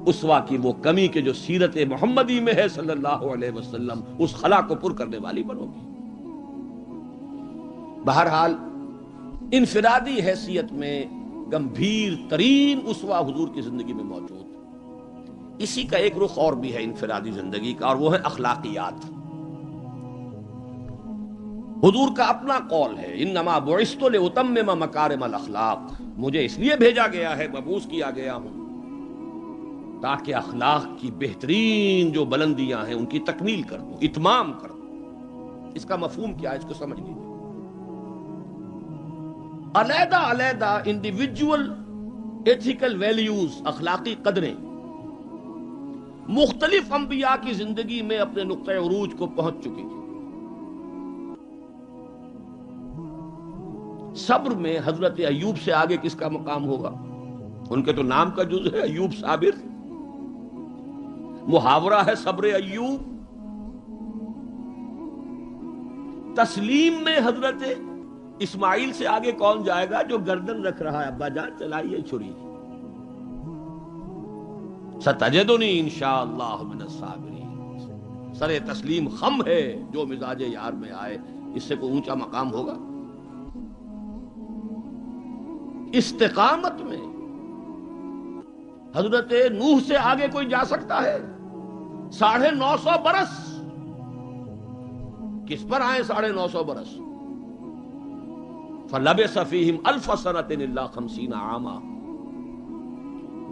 اسوا کی وہ کمی کے جو سیرت محمدی میں ہے صلی اللہ علیہ وسلم، اس خلا کو پر کرنے والی بنو گی۔ بہرحال انفرادی حیثیت میں گمبھیر ترین اسوا حضور کی زندگی میں موجود، اسی کا ایک رخ اور بھی ہے انفرادی زندگی کا، اور وہ ہے اخلاقیات۔ حضور کا اپنا قول ہے، انما بعثت لاتمم مکارم الاخلاق، مجھے اس لیے بھیجا گیا ہے، مبعوث کیا گیا ہوں تاکہ اخلاق کی بہترین جو بلندیاں ہیں ان کی تکمیل کر دوں، اتمام کر دوں۔ اس کا مفہوم کیا ہے، اس کو سمجھ لیجیے۔ علیحدہ علیحدہ انڈیویجول ایتھیکل ویلیوز، اخلاقی قدریں مختلف انبیاء کی زندگی میں اپنے نقطہ عروج کو پہنچ چکی تھی۔ صبر میں حضرت ایوب سے آگے کس کا مقام ہوگا؟ ان کے تو نام کا جز ہے ایوب صابر، محاورہ ہے صبر ایوب۔ تسلیم میں حضرت اسماعیل سے آگے کون جائے گا جو گردن رکھ رہا ہے، ابا جان چلائیے چھری، ستجدنی انشاءاللہ من الصابرین۔ سر تسلیم خم ہے جو مزاج یار میں آئے، اس سے کوئی اونچا مقام ہوگا؟ استقامت میں حضرت نوح سے آگے کوئی جا سکتا ہے؟ 950 برس کس پر آئے؟ 950 برس، فَلَبِثَ فِيهِمْ أَلْفَ سَنَةٍ إِلَّا 50 عاما۔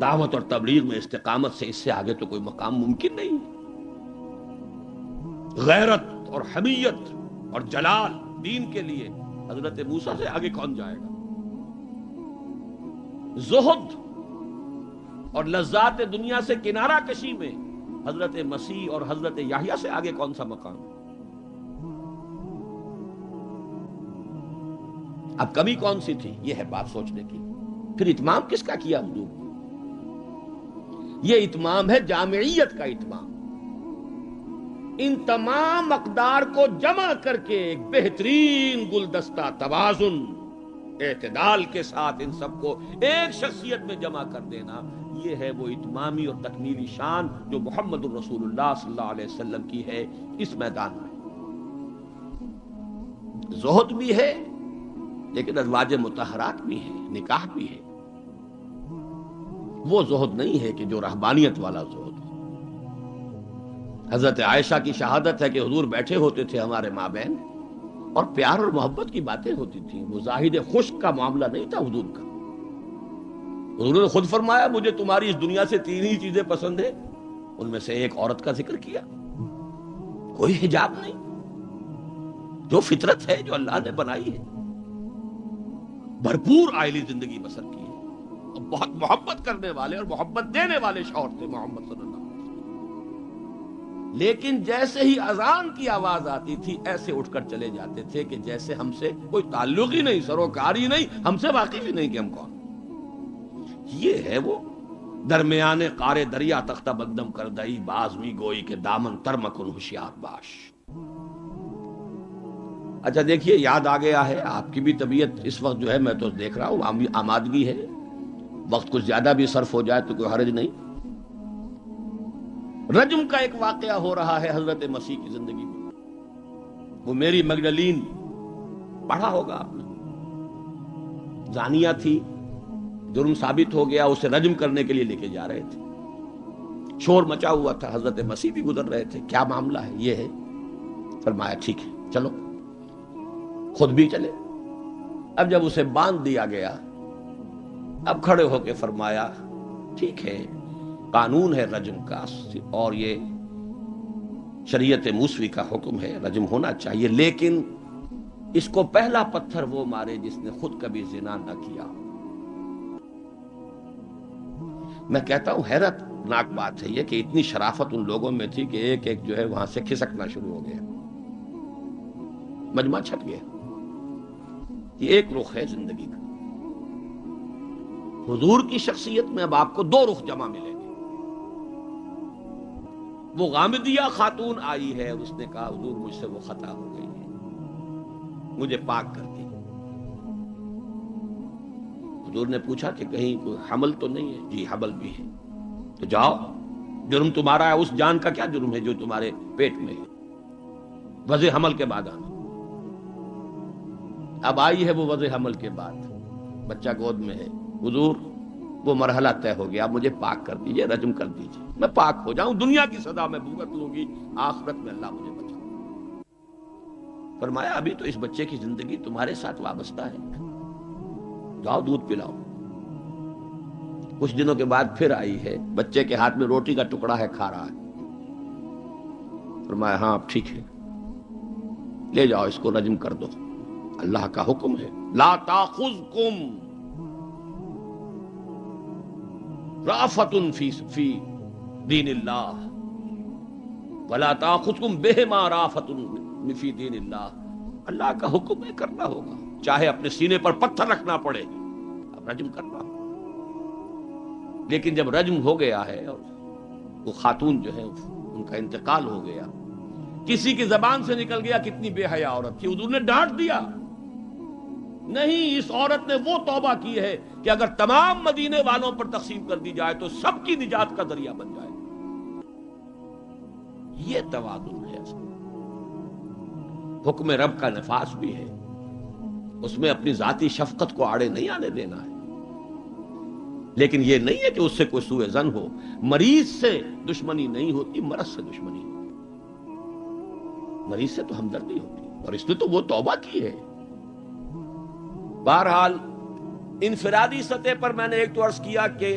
دعوت اور تبلیغ میں استقامت سے اس سے آگے تو کوئی مقام ممکن نہیں۔ غیرت اور حمیت اور جلال دین کے لیے حضرت موسیٰ سے آگے کون جائے گا؟ زہد اور لذات دنیا سے کنارہ کشی میں حضرت مسیح اور حضرت یحییٰ سے آگے کون سا مقام؟ اب کمی کون سی تھی؟ یہ ہے بات سوچنے کی۔ پھر اتمام کس کا کیا حضور؟ یہ اتمام ہے جامعیت کا اتمام، ان تمام اقدار کو جمع کر کے ایک بہترین گلدستہ توازن، اعتدال کے ساتھ ان سب کو ایک شخصیت میں جمع کر دینا، یہ ہے وہ اتمامی اور تکمیلی شان جو محمد الرسول اللہ صلی اللہ علیہ وسلم کی ہے اس میدان میں۔ زہد بھی ہے لیکن ازواج مطہرات بھی ہے، نکاح بھی ہے۔ وہ زہد نہیں ہے کہ جو رہبانیت والا زہد ہو۔ حضرت عائشہ کی شہادت ہے کہ حضور بیٹھے ہوتے تھے ہمارے مابین اور پیار اور محبت کی باتیں ہوتی تھیں، وہ زاہد خشک کا معاملہ نہیں تھا حضور کا۔ حضور نے خود فرمایا مجھے تمہاری اس دنیا سے 3 ہی چیزیں پسند ہیں، ان میں سے ایک عورت کا ذکر کیا، کوئی حجاب نہیں، جو فطرت ہے جو اللہ نے بنائی ہے، بھرپور آئلی زندگی بسر کی ہے، اور بہت محبت کرنے والے اور محبت دینے والے شوہر تھے محمد صلی اللہ علیہ وسلم۔ لیکن جیسے ہی اذان کی آواز آتی تھی ایسے اٹھ کر چلے جاتے تھے کہ جیسے ہم سے کوئی تعلق ہی نہیں، سروکار ہی نہیں، ہم سے واقف ہی نہیں کہ ہم کون۔ یہ ہے وہ درمیان قار دریا تختہ بندم کر دئی، باز می گوئی کہ دامن تر مکن ہوشیار باش۔ اچھا دیکھیے یاد آ گیا ہے، آپ کی بھی طبیعت اس وقت جو ہے میں تو دیکھ رہا ہوں آمادگی ہے، وقت کچھ زیادہ بھی صرف ہو جائے تو کوئی حرج نہیں۔ رجم کا ایک واقعہ ہو رہا ہے حضرت مسیح کی زندگی میں، وہ میری مگدلین پڑھا ہوگا آپ نے، زانیہ تھی، جرم ثابت ہو گیا، اسے رجم کرنے کے لیے لے کے جا رہے تھے، شور مچا ہوا تھا، حضرت مسیح بھی گزر رہے تھے، کیا معاملہ ہے؟ یہ ہے، فرمایا ٹھیک ہے چلو، خود بھی چلے۔ اب جب اسے باندھ دیا گیا، اب کھڑے ہو کے فرمایا ٹھیک ہے قانون ہے رجم کا اور یہ شریعت موسوی کا حکم ہے، رجم ہونا چاہیے، لیکن اس کو پہلا پتھر وہ مارے جس نے خود کبھی زنا نہ کیا۔ میں کہتا ہوں حیرت ناک بات ہے یہ کہ اتنی شرافت ان لوگوں میں تھی کہ ایک ایک جو ہے وہاں سے کھسکنا شروع ہو گیا، مجمع چھٹ گیا۔ یہ ایک رخ ہے زندگی کا۔ حضور کی شخصیت میں اب آپ کو 2 رخ جمع ملیں گے۔ وہ غامدیہ خاتون آئی ہے اور اس نے کہا حضور مجھ سے وہ خطا ہو گئی ہے، مجھے پاک کر دی۔ حضور نے پوچھا کہ کہیں کوئی حمل تو نہیں ہے؟ جی حمل بھی ہے۔ تو جاؤ، جرم تمہارا ہے، اس جان کا کیا جرم ہے جو تمہارے پیٹ میں ہے؟ وضع حمل کے بعد آنا۔ اب آئی ہے وہ وضع حمل کے بعد، بچہ گود میں ہے۔ حضور وہ مرحلہ طے ہو گیا، اب مجھے پاک کر دیجئے، رجم کر دیجئے، میں پاک ہو جاؤں، دنیا کی سزا میں بھگت لوں گی، آخرت میں اللہ مجھے بچا۔ فرمایا ابھی تو اس بچے کی زندگی تمہارے ساتھ وابستہ ہے، جاؤ دودھ پلاؤ۔ کچھ دنوں کے بعد پھر آئی ہے، بچے کے ہاتھ میں روٹی کا ٹکڑا ہے، کھا رہا ہے۔ فرمایا ہاں اب ٹھیک ہے، لے جاؤ اس کو رجم کر دو، اللہ کا حکم ہے۔ لا تاخذکم رافۃ فی دین اللہ ولا تاخذکم بہما رافۃ فی دین اللہ، اللہ کا حکم ہے، کرنا ہوگا، چاہے اپنے سینے پر پتھر رکھنا پڑے، اب رجم کرنا ہوگا۔ لیکن جب رجم ہو گیا ہے اور وہ خاتون جو ہے ان کا انتقال ہو گیا، کسی کی زبان سے نکل گیا کتنی بے حیا عورت تھی، حضور نے ڈانٹ دیا، نہیں اس عورت نے وہ توبہ کی ہے کہ اگر تمام مدینے والوں پر تقسیم کر دی جائے تو سب کی نجات کا ذریعہ بن جائے۔ یہ توازن ہے، حکم رب کا نفاذ بھی ہے، اس میں اپنی ذاتی شفقت کو آڑے نہیں آنے دینا ہے، لیکن یہ نہیں ہے کہ اس سے کوئی سوء ظن ہو۔ مریض سے دشمنی نہیں ہوتی، مرض سے دشمنی ہوتی، مریض سے تو ہمدردی ہوتی، اور اس نے تو وہ توبہ کی ہے۔ بہرحال انفرادی سطح پر میں نے ایک تو عرض کیا کہ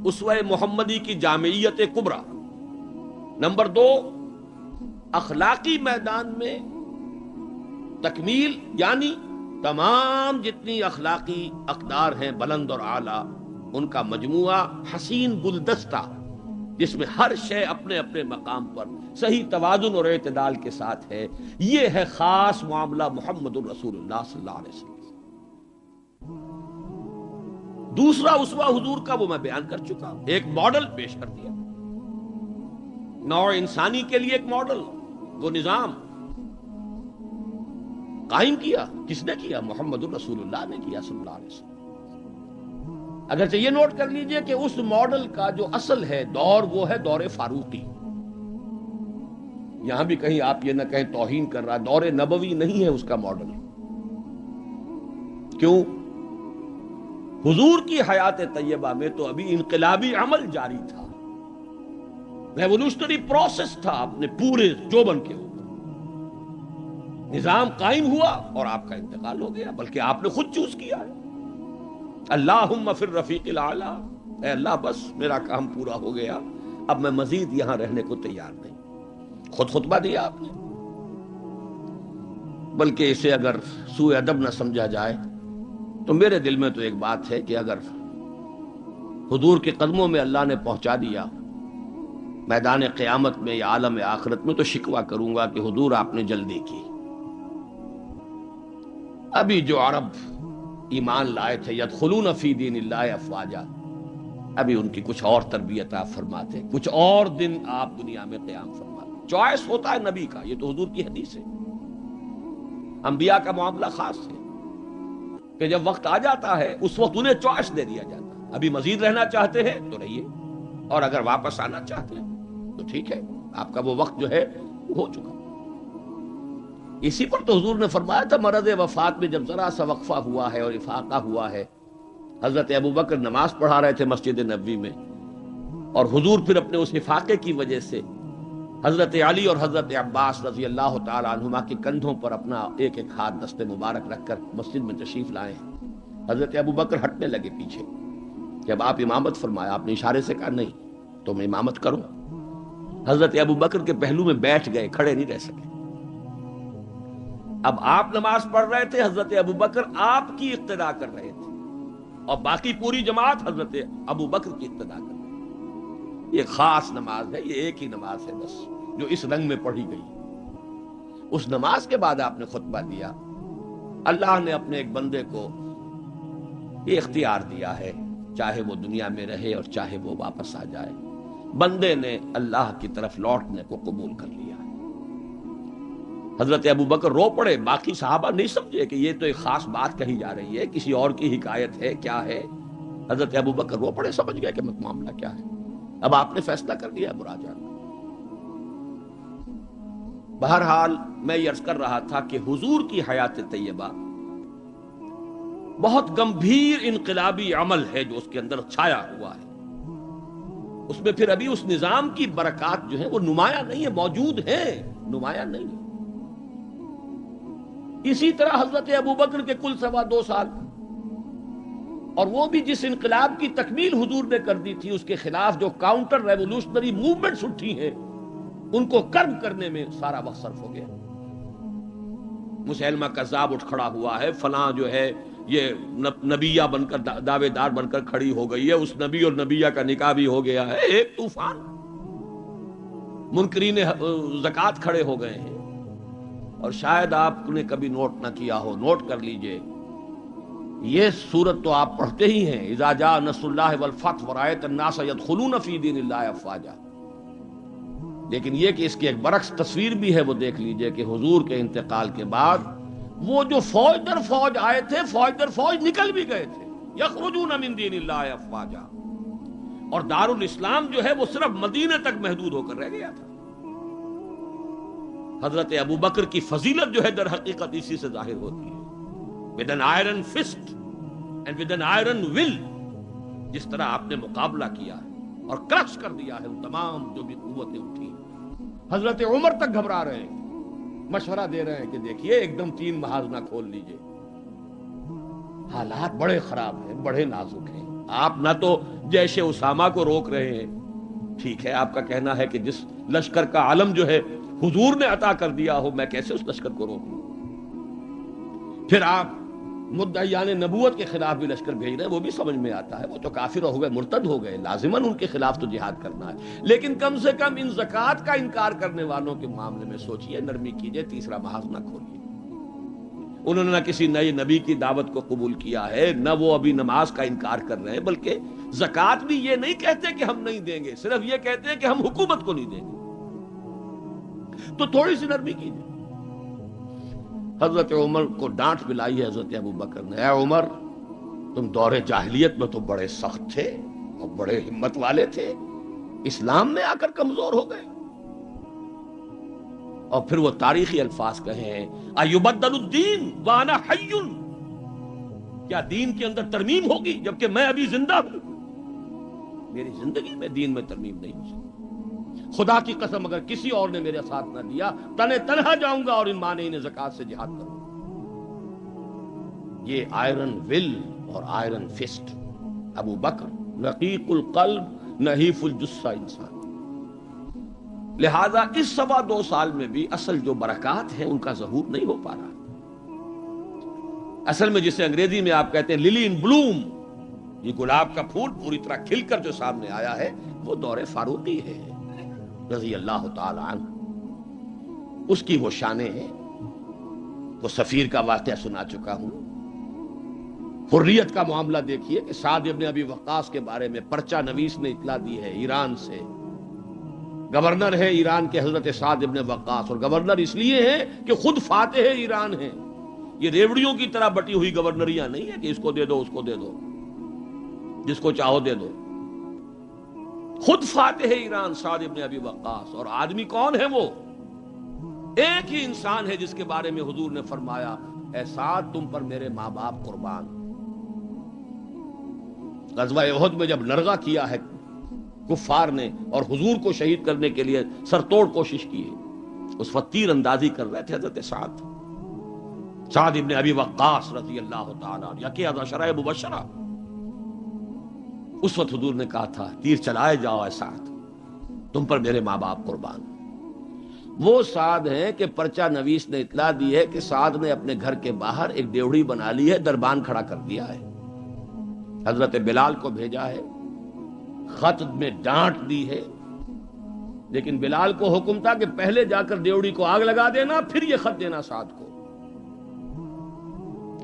اسوہ محمدی کی جامعیت کبریٰ، نمبر 2 اخلاقی میدان میں تکمیل، یعنی تمام جتنی اخلاقی اقدار ہیں بلند اور اعلیٰ، ان کا مجموعہ حسین گلدستہ، جس میں ہر شے اپنے اپنے مقام پر صحیح توازن اور اعتدال کے ساتھ ہے۔ یہ ہے خاص معاملہ محمد الرسول اللہ صلی اللہ علیہ وسلم۔ دوسرا اسوہ حضور کا وہ میں بیان کر چکا، ایک ماڈل پیش کر دیا، نوع انسانی کے لیے ایک ماڈل، وہ نظام قائم کیا، کس نے کیا؟ محمد الرسول اللہ نے کیا صلی اللہ علیہ وسلم۔ اگرچہ یہ نوٹ کر لیجئے کہ اس ماڈل کا جو اصل ہے دور، وہ ہے دور فاروقی۔ یہاں بھی کہیں آپ یہ نہ کہیں توہین کر رہا، دور نبوی نہیں ہے اس کا ماڈل۔ کیوں؟ حضور کی حیات طیبہ میں تو ابھی انقلابی عمل جاری تھا، ریولوشنری پروسیس تھا اپنے پورے جوبن کے اوپر، نظام قائم ہوا اور آپ کا انتقال ہو گیا، بلکہ آپ نے خود چوز کیا ہے۔ اللہم فی الرفیق الاعلیٰ، اے اللہ بس میرا کام پورا ہو گیا، اب میں مزید یہاں رہنے کو تیار نہیں۔ خود خطبہ دیا آپ نے، بلکہ اسے اگر سوء ادب نہ سمجھا جائے تو میرے دل میں تو ایک بات ہے کہ اگر حضور کے قدموں میں اللہ نے پہنچا دیا میدان قیامت میں یا عالم آخرت میں، تو شکوہ کروں گا کہ حضور آپ نے جلدی کی۔ ابھی جو عرب ایمان لائے تھے یدخلون فی دین اللہ افواجا، ابھی ان کی کچھ اور تربیت آپ فرماتے، کچھ اور دن آپ دنیا میں قیام فرماتے۔ چوائس ہوتا ہے نبی کا، یہ تو حضور کی حدیث ہے۔ انبیاء کا معاملہ خاص ہے کہ جب وقت آ جاتا ہے اس وقت انہیں چوائس دے دیا جاتا ہے، ابھی مزید رہنا چاہتے ہیں تو رہیے، اور اگر واپس آنا چاہتے ہیں تو ٹھیک ہے، آپ کا وہ وقت جو ہے ہو چکا۔ اسی پر تو حضور نے فرمایا تھا مرض وفات میں جب ذرا سا وقفہ ہوا ہے اور افاقہ ہوا ہے، حضرت ابوبکر نماز پڑھا رہے تھے مسجد نبوی میں، اور حضور پھر اپنے اس افاقے کی وجہ سے حضرت علی اور حضرت عباس رضی اللہ تعالی عنہما کے کندھوں پر اپنا ایک ایک ہاتھ دست مبارک رکھ کر مسجد میں تشریف لائے ہیں۔ حضرت ابوبکر ہٹنے لگے پیچھے، جب آپ امامت فرمایا آپ نے اشارے سے کہا نہیں تو میں امامت کروں۔ حضرت ابوبکر کے پہلو میں بیٹھ گئے، کھڑے نہیں رہ سکے۔ اب آپ نماز پڑھ رہے تھے، حضرت ابوبکر آپ کی اقتدا کر رہے تھے، اور باقی پوری جماعت حضرت ابوبکر کی اقتدا کر رہے تھے۔ یہ خاص نماز ہے، یہ ایک ہی نماز ہے بس جو اس رنگ میں پڑھی گئی۔ اس نماز کے بعد آپ نے خطبہ دیا۔ اللہ نے اپنے ایک بندے کو یہ اختیار دیا ہے، چاہے وہ دنیا میں رہے اور چاہے وہ واپس آ جائے، بندے نے اللہ کی طرف لوٹنے کو قبول کر لیا۔ حضرت ابو بکر رو پڑے، باقی صحابہ نہیں سمجھے کہ یہ تو ایک خاص بات کہی جا رہی ہے، کسی اور کی حکایت ہے، کیا ہے۔ حضرت ابو بکر رو پڑے، سمجھ گئے کہ معاملہ کیا ہے۔ اب آپ نے فیصلہ کر لیا مراجعہ۔ بہرحال میں یہ عرض کر رہا تھا کہ حضور کی حیات طیبہ بہت گمبھیر انقلابی عمل ہے جو اس کے اندر چھایا ہوا ہے۔ اس میں پھر ابھی اس نظام کی برکات جو ہیں وہ نمایاں نہیں ہے، موجود ہیں، نمایاں نہیں ہے۔ اسی طرح حضرت ابو بکر کے کل 2.25 سال، اور وہ بھی جس انقلاب کی تکمیل حضور نے کر دی تھی، اس کے خلاف جو کاؤنٹر ریولوشنری موومنٹس اٹھی ہیں، ان کو کرب کرنے میں سارا وقت صرف ہو گیا۔ مسیلمہ کذاب اٹھ کھڑا ہوا ہے، فلاں جو ہے یہ نبیہ بن کر دعوے دار بن کر کھڑی ہو گئی ہے، اس نبی اور نبیہ کا نکاح بھی ہو گیا ہے، ایک طوفان۔ منکرین زکوٰۃ کھڑے ہو گئے ہیں، اور شاید آپ نے کبھی نوٹ نہ کیا ہو، نوٹ کر لیجئے، یہ سورت تو آپ پڑھتے ہی ہیں، اذا جاء نصر اللہ والفتح ورأیت الناس يدخلون فی دین اللہ افواجا، لیکن یہ کہ اس کی ایک برعکس تصویر بھی ہے، وہ دیکھ لیجئے کہ حضور کے انتقال کے بعد وہ جو فوج در فوج آئے تھے، فوج در فوج نکل بھی گئے تھے، یخرجون من دین اللہ افواجا، اور دارالاسلام جو ہے وہ صرف مدینے تک محدود ہو کر رہ گیا تھا۔ حضرت ابو بکر کی فضیلت جو ہے در حقیقت اسی سے ظاہر ہوتی ہے، with an iron fist and with an iron will، جس طرح آپ نے مقابلہ کیا ہے اور کرش کر دیا ہے ان تمام جو بھی قوتیں اٹھی۔ حضرت عمر تک گھبرا رہے ہیں، مشورہ دے رہے ہیں کہ دیکھیے ایک دم 3 محاذ نہ کھول لیجئے، حالات بڑے خراب ہیں، بڑے نازک ہیں، آپ نہ تو جیش اسامہ کو روک رہے ہیں، ٹھیک ہے آپ کا کہنا ہے کہ جس لشکر کا علم جو ہے حضور نے عطا کر دیا ہو، میں کیسے اس لشکر کو روکوں؟ پھر آپ مدعیان نبوت کے خلاف بھی لشکر بھیج رہے ہیں، وہ بھی سمجھ میں آتا ہے، وہ تو کافر ہو گئے، مرتد ہو گئے، لازماً ان کے خلاف تو جہاد کرنا ہے، لیکن کم سے کم ان زکوٰۃ کا انکار کرنے والوں کے معاملے میں سوچئے، نرمی کیجئے، تیسرا محاذ نہ کھولیے۔ انہوں نے نہ کسی نئے نبی کی دعوت کو قبول کیا ہے، نہ وہ ابھی نماز کا انکار کر رہے ہیں، بلکہ زکوٰۃ بھی یہ نہیں کہتے کہ ہم نہیں دیں گے، صرف یہ کہتے ہیں کہ ہم حکومت کو نہیں دیں گے، تو تھوڑی سی نرمی کیجئے۔ حضرت عمر کو ڈانٹ پلائی ہے حضرت ابو بکر نے، اے عمر تم دور جاہلیت میں تو بڑے سخت تھے اور بڑے ہمت والے تھے، اسلام میں آ کر کمزور ہو گئے۔ اور پھر وہ تاریخی الفاظ کہے ہیں، ایبدل الدین وانا حی، کیا دین کے اندر ترمیم ہوگی جبکہ میں ابھی زندہ ہوں؟ میری زندگی میں دین میں ترمیم نہیں ہو سکتی۔ خدا کی قسم اگر کسی اور نے میرے ساتھ نہ دیا، تنہا جاؤں گا اور ان مانعین زکوٰۃ سے جہاد کروں گا۔ یہ آئرن ول اور آئرن فسٹ، ابو بکر رقیق القلب نحیف الجثہ انسان۔ لہذا اس 2.25 سال میں بھی اصل جو برکات ہیں ان کا ظہور نہیں ہو پا رہا۔ اصل میں جسے انگریزی میں آپ کہتے ہیں للی ان بلوم، یہ گلاب کا پھول پوری طرح کھل کر جو سامنے آیا ہے، وہ دور فاروقی ہے رضی اللہ تعالی عنہ، اس کی وہ شانیں ہیں۔ وہ سفیر کا واقعہ سنا چکا ہوں، حریت کا معاملہ دیکھیے کہ سعد ابن ابی وقاص کے بارے میں پرچہ نویس نے اطلاع دی ہے ایران سے، گورنر ہے ایران کے حضرت سعد ابن وقاص، اور گورنر اس لیے ہیں کہ خود فاتح ایران ہیں، یہ ریوڑیوں کی طرح بٹی ہوئی گورنریاں نہیں ہیں کہ اس کو دے دو اس کو دے دو، جس کو چاہو دے دو، خود فاتح ایران سعد ابن ابی وقاص۔ اور آدمی کون ہے وہ؟ ایک ہی انسان ہے جس کے بارے میں حضور نے فرمایا، اے سعد تم پر میرے ماں باپ قربان۔ غزوہ احد میں جب لرغہ کیا ہے کفار نے اور حضور کو شہید کرنے کے لیے سر توڑ کوشش کی ہے، اس وقت تیر اندازی کر رہے تھے حضرت سعد ابن ابی وقاص رضی اللہ تعالیٰ عنہ، یکی از عشرہ مبشرہ۔ اس وقت حضور نے کہا تھا تیر چلائے جاؤ اے سعد، تم پر میرے ماں باپ قربان۔ وہ سعد ہیں کہ پرچہ نویس نے اطلاع دی ہے کہ سعد نے اپنے گھر کے باہر ایک ڈیوڑی بنا لی ہے، دربان کھڑا کر دیا ہے، حضرت بلال کو بھیجا ہے، خط میں ڈانٹ دی ہے، لیکن بلال کو حکم تھا کہ پہلے جا کر ڈیوڑی کو آگ لگا دینا، پھر یہ خط دینا سعد کو۔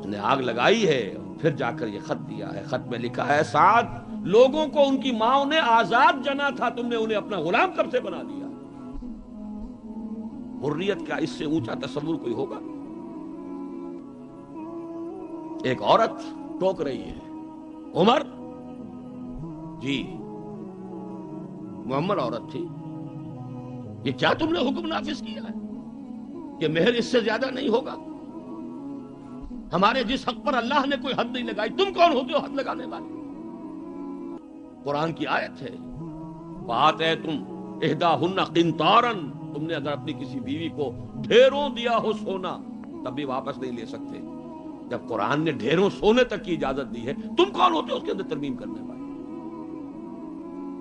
نے آگ لگائی ہے، پھر پھر جا کر یہ خط دیا ہے. خط میں لکھا ہے سعد لوگوں کو ان کی ماں نے آزاد جنا تھا، تم نے انہیں اپنا غلام کب سے بنا دیا. حریت کا اس سے اونچا تصور کوئی ہوگا؟ ایک عورت ٹوک رہی ہے، عمر جی محمد عورت تھی، یہ کیا تم نے حکم نافذ کیا ہے کہ مہر اس سے زیادہ نہیں ہوگا؟ ہمارے جس حق پر اللہ نے کوئی حد نہیں لگائی، تم کون ہوتے ہو حد لگانے والے؟ قرآن کی آیت ہے، بات ہے تم احداہن قنطارن، تم نے اگر اپنی کسی بیوی کو ڈھیروں دیا ہو سونا تب بھی واپس نہیں لے سکتے. جب قرآن نے ڈھیروں سونے تک کی اجازت دی ہے، تم کون ہوتے ہو اس کے اندر ترمیم کرنے والے؟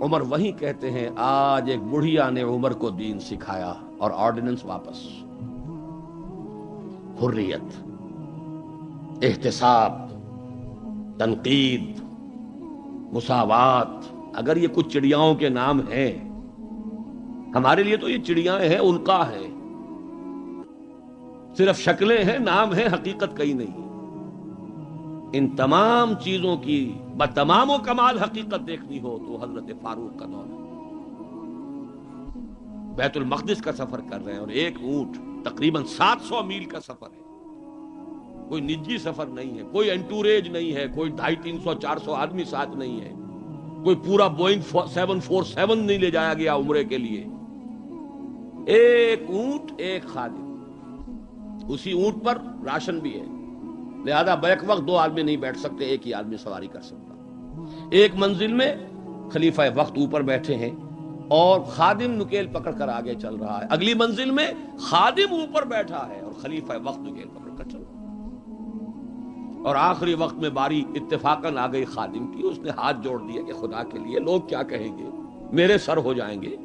عمر وہیں کہتے ہیں آج ایک بڑھیا نے عمر کو دین سکھایا اور آرڈیننس واپس. حریت، احتساب، تنقید، مساوات، اگر یہ کچھ چڑیاؤں کے نام ہیں، ہمارے لیے تو یہ چڑیاں ہیں، ان کا ہے، صرف شکلیں ہیں، نام ہیں، حقیقت کہیں نہیں. ان تمام چیزوں کی بتمام و کمال حقیقت دیکھنی ہو تو حضرت فاروق کا دور ہے. بیت المقدس کا سفر کر رہے ہیں اور ایک اونٹ تقریباً 700 میل کا سفر ہے. کوئی نجی سفر نہیں ہے، کوئی انٹوریج نہیں ہے، کوئی 250-300-400 آدمی ساتھ نہیں ہے، کوئی پورا بوئنگ 747 نہیں لے جایا گیا عمرے کے لیے. ایک اونٹ، ایک خادم، اسی اونٹ پر راشن بھی ہے، لہذا بیک وقت 2 آدمی نہیں بیٹھ سکتے، ایک ہی آدمی سواری کر سکتا. ایک منزل میں خلیفہ وقت اوپر بیٹھے ہیں اور خادم نکیل پکڑ کر آگے چل رہا ہے. اگلی منزل میں خادم اوپر بیٹھا ہے اور خلیفہ وقت نکیل پکڑ کر چل رہا ہے. اور آخری وقت میں باری اتفاقاً آ گئی خادم کی، اس نے ہاتھ جوڑ دیا کہ خدا کے لیے لوگ کیا کہیں گے، میرے سر ہو جائیں گے.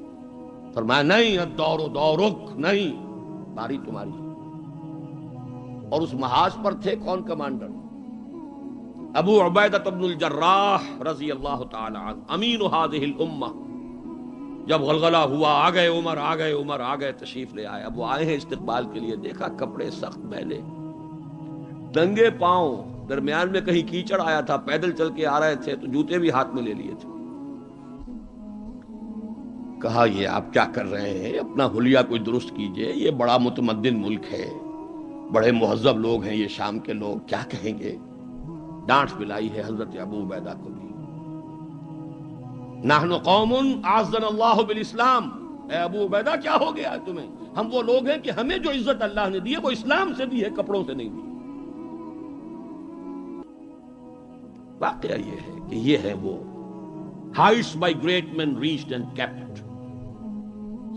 فرمایا نہیں، الدور دورک، نہیں، باری تمہاری. اور اس محاذ پر تھے کون کمانڈر؟ ابو عبیدہ بن الجراح رضی اللہ تعالی عنہ، امین هذه الامہ. جب غلغلہ ہوا آ گئے عمر، آ گئے عمر، آ گئے، تشریف لے آئے. اب وہ آئے ہیں استقبال کے لیے، دیکھا کپڑے سخت میلے، ننگے پاؤں، درمیان میں کہیں کیچڑ آیا تھا، پیدل چل کے آ رہے تھے تو جوتے بھی ہاتھ میں لے لیے تھے. کہا یہ آپ کیا کر رہے ہیں، اپنا حلیہ کوئی درست کیجئے، یہ بڑا متمدن ملک ہے، بڑے مہذب لوگ ہیں یہ شام کے لوگ، کیا کہیں گے. ڈانٹ پلائی ہے حضرت ابو عبیدہ کو بھی. نحن قوم اعزنا اللہ بالاسلام، اے ابو عبیدہ کیا ہو گیا تمہیں، ہم وہ لوگ ہیں کہ ہمیں جو عزت اللہ نے دی ہے وہ اسلام سے دی ہے، کپڑوں سے نہیں دی. واقعہ یہ ہے کہ یہ ہے وہ heights by great men reached and kept.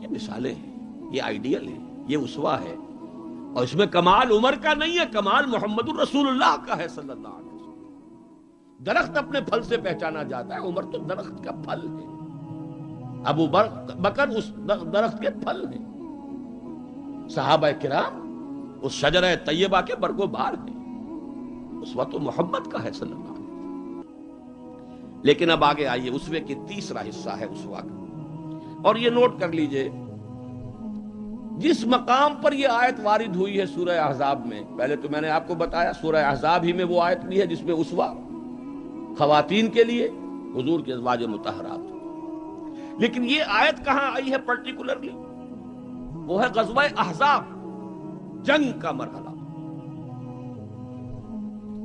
یہ مثالیں ہیں، یہ آئیڈیل ہے، یہ اسوہ ہے. اور اس میں کمال عمر کا نہیں ہے، کمال محمد الرسول اللہ کا ہے صلی اللہ علیہ وسلم. درخت اپنے پھل سے پہچانا جاتا ہے، عمر تو درخت کا پھل ہے، ابو بکر اس درخت کے پھل ہیں، صحابہ کرام اس شجرہ طیبہ کے برگ و بار ہیں. اس وقت محمد کا ہے صلی اللہ علیہ وسلم. لیکن اب آگے آئیے، اسوے کی تیسرا حصہ ہے اسوہ کا. اور یہ نوٹ کر لیجئے، جس مقام پر یہ آیت وارد ہوئی ہے سورہ احزاب میں، پہلے تو میں نے آپ کو بتایا سورہ احزاب ہی میں وہ آیت بھی ہے جس میں اسوہ خواتین کے لیے حضور کے ازواج مطہرات. لیکن یہ آیت کہاں آئی ہے پرٹیکولرلی؟ وہ ہے غزوہ احزاب، جنگ کا مرحلہ.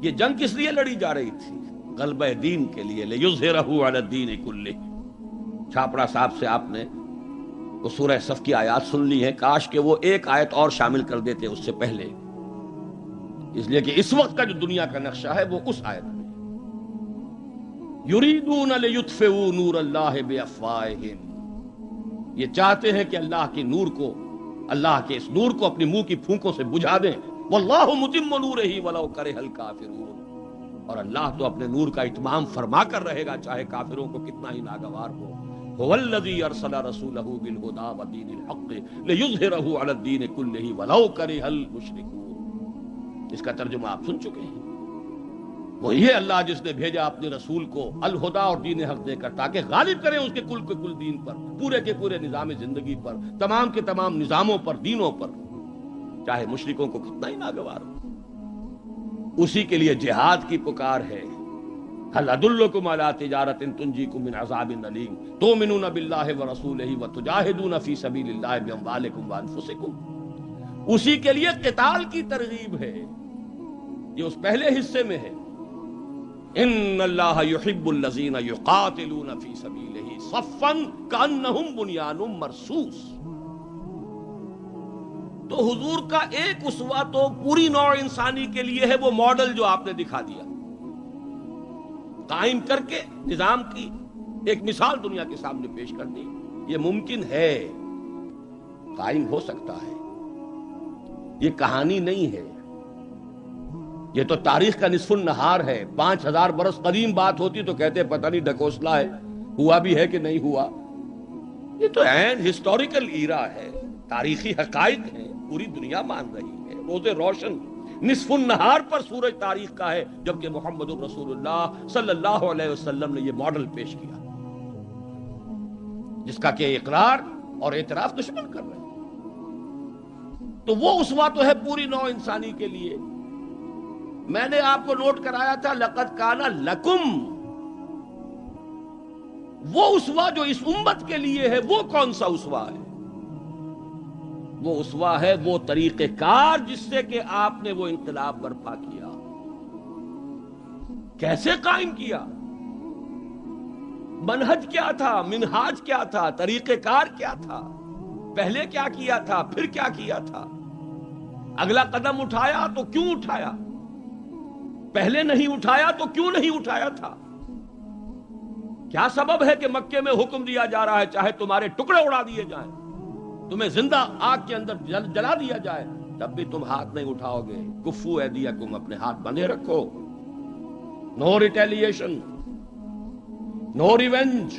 یہ جنگ کس لیے لڑی جا رہی تھی؟ غلبہ دین کے لیے، لِیُظْهِرَهُ عَلَى الدِّینِ كُلِّهِ. چھاپڑا صاحب سے آپ نے وہ سورہ صف کی آیات سن لی ہیں، کاش کہ وہ ایک آیت اور شامل کر دیتے اس سے پہلے، اس لیے کہ اس وقت کا جو دنیا کا نقشہ ہے وہ اس آیت میں. یریدون لیطفئوا نور اللہ بافواہہم، یہ چاہتے ہیں کہ اللہ کے نور کو، اللہ کے اس نور کو اپنی منہ کی پھونکوں سے بجھا دیں. واللہ متم نورہ ولو کرہ الکافرون، اور اللہ تو اپنے نور کا اتمام فرما کر رہے گا چاہے کافروں کو کتنا ہی ناگوار ہو. هو الذی ارسل رسولہ بالہدی ودین الحق لیظہرہ علی الدین کلہ ولو کرہ المشرکون. اس کا ترجمہ آپ سن چکے ہیں. وہی ہے اللہ جس نے بھیجا اپنے رسول کو الہدی اور دین حق دے کر تاکہ غالب کریں اس کے کل دین پر، پورے کے پورے نظام زندگی پر، تمام کے تمام نظاموں پر، دینوں پر، چاہے مشرکوں کو کتنا ہی ناگوار ہو. اسی کے لیے جہاد کی پکار ہے. هل ادلکم علی تجارۃ تنجیکم من عذاب علیم تؤمنون باللہ ورسولہ وتجاہدون فی سبیل اللہ باموالکم وانفسکم. اسی کے لیے قتال کی ترغیب ہے. یہ اس پہلے حصے میں ہے. ان اللہ یحب الذین یقاتلون فی سبیلہ صفا کانہم بنیان مرصوص. تو حضور کا ایک اسوہ تو پوری نوع انسانی کے لیے ہے، وہ ماڈل جو آپ نے دکھا دیا، قائم کر کے نظام کی ایک مثال دنیا کے سامنے پیش کر دی. یہ ممکن ہے، قائم ہو سکتا ہے، یہ کہانی نہیں ہے، یہ تو تاریخ کا نصف النہار ہے. 5000 برس قدیم بات ہوتی تو کہتے پتہ نہیں ڈھکوسلا ہے، ہوا بھی ہے کہ نہیں ہوا. یہ تو عین ہسٹوریکل ایرا ہے، تاریخی حقائق ہیں، پوری دنیا مان رہی ہے. روز روشن نصف النہار پر سورج تاریخ کا ہے، جبکہ محمد رسول اللہ صلی اللہ علیہ وسلم نے یہ ماڈل پیش کیا جس کا کہ اقرار اور اعتراف دشمن کر رہے ہیں. تو وہ اسوہ تو ہے پوری نوع انسانی کے لیے. میں نے آپ کو نوٹ کرایا تھا لقد کان لکم. وہ اسوہ جو اس امت کے لیے ہے وہ کون سا اسوہ ہے؟ وہ اسوہ ہے وہ طریقہ کار جس سے کہ آپ نے وہ انقلاب برپا کیا. کیسے قائم کیا؟ منہج کیا تھا؟ منہاج کیا تھا؟ طریقہ کار کیا تھا؟ پہلے کیا کیا تھا؟ پھر کیا کیا تھا؟ اگلا قدم اٹھایا تو کیوں اٹھایا؟ پہلے نہیں اٹھایا تو کیوں نہیں اٹھایا تھا؟ کیا سبب ہے کہ مکے میں حکم دیا جا رہا ہے چاہے تمہارے ٹکڑے اڑا دیے جائیں، تمہیں زندہ آگ کے اندر جلا دیا جائے، تب بھی تم ہاتھ نہیں اٹھاؤ گے. کفو ایدیکم، اپنے ہاتھ بندھے رکھو. نو ریٹیلیشن، نو ریونج،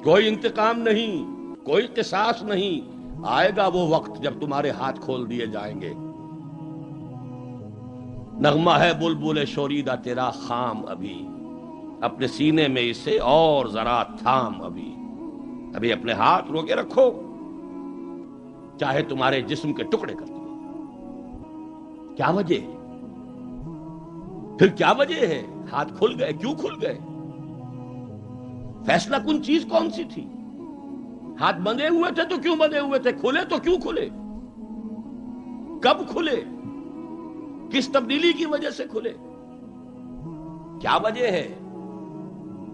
کوئی انتقام نہیں، کوئی قصاص نہیں. آئے گا وہ وقت جب تمہارے ہاتھ کھول دیے جائیں گے. نغمہ ہے بلبل شوریدہ تیرا خام، ابھی اپنے سینے میں اسے اور ذرا تھام. ابھی اپنے ہاتھ روکے رکھو، چاہے تمہارے جسم کے ٹکڑے کر دیے. کیا وجہ ہے؟ پھر کیا وجہ ہے؟ ہاتھ کھل گئے، کیوں کھل گئے؟ فیصلہ کن چیز کون سی تھی؟ ہاتھ بندھے ہوئے تھے تو کیوں بندھے ہوئے تھے؟ کھلے تو کیوں کھلے؟ کب کھلے؟ کس تبدیلی کی وجہ سے کھلے؟ کیا وجہ ہے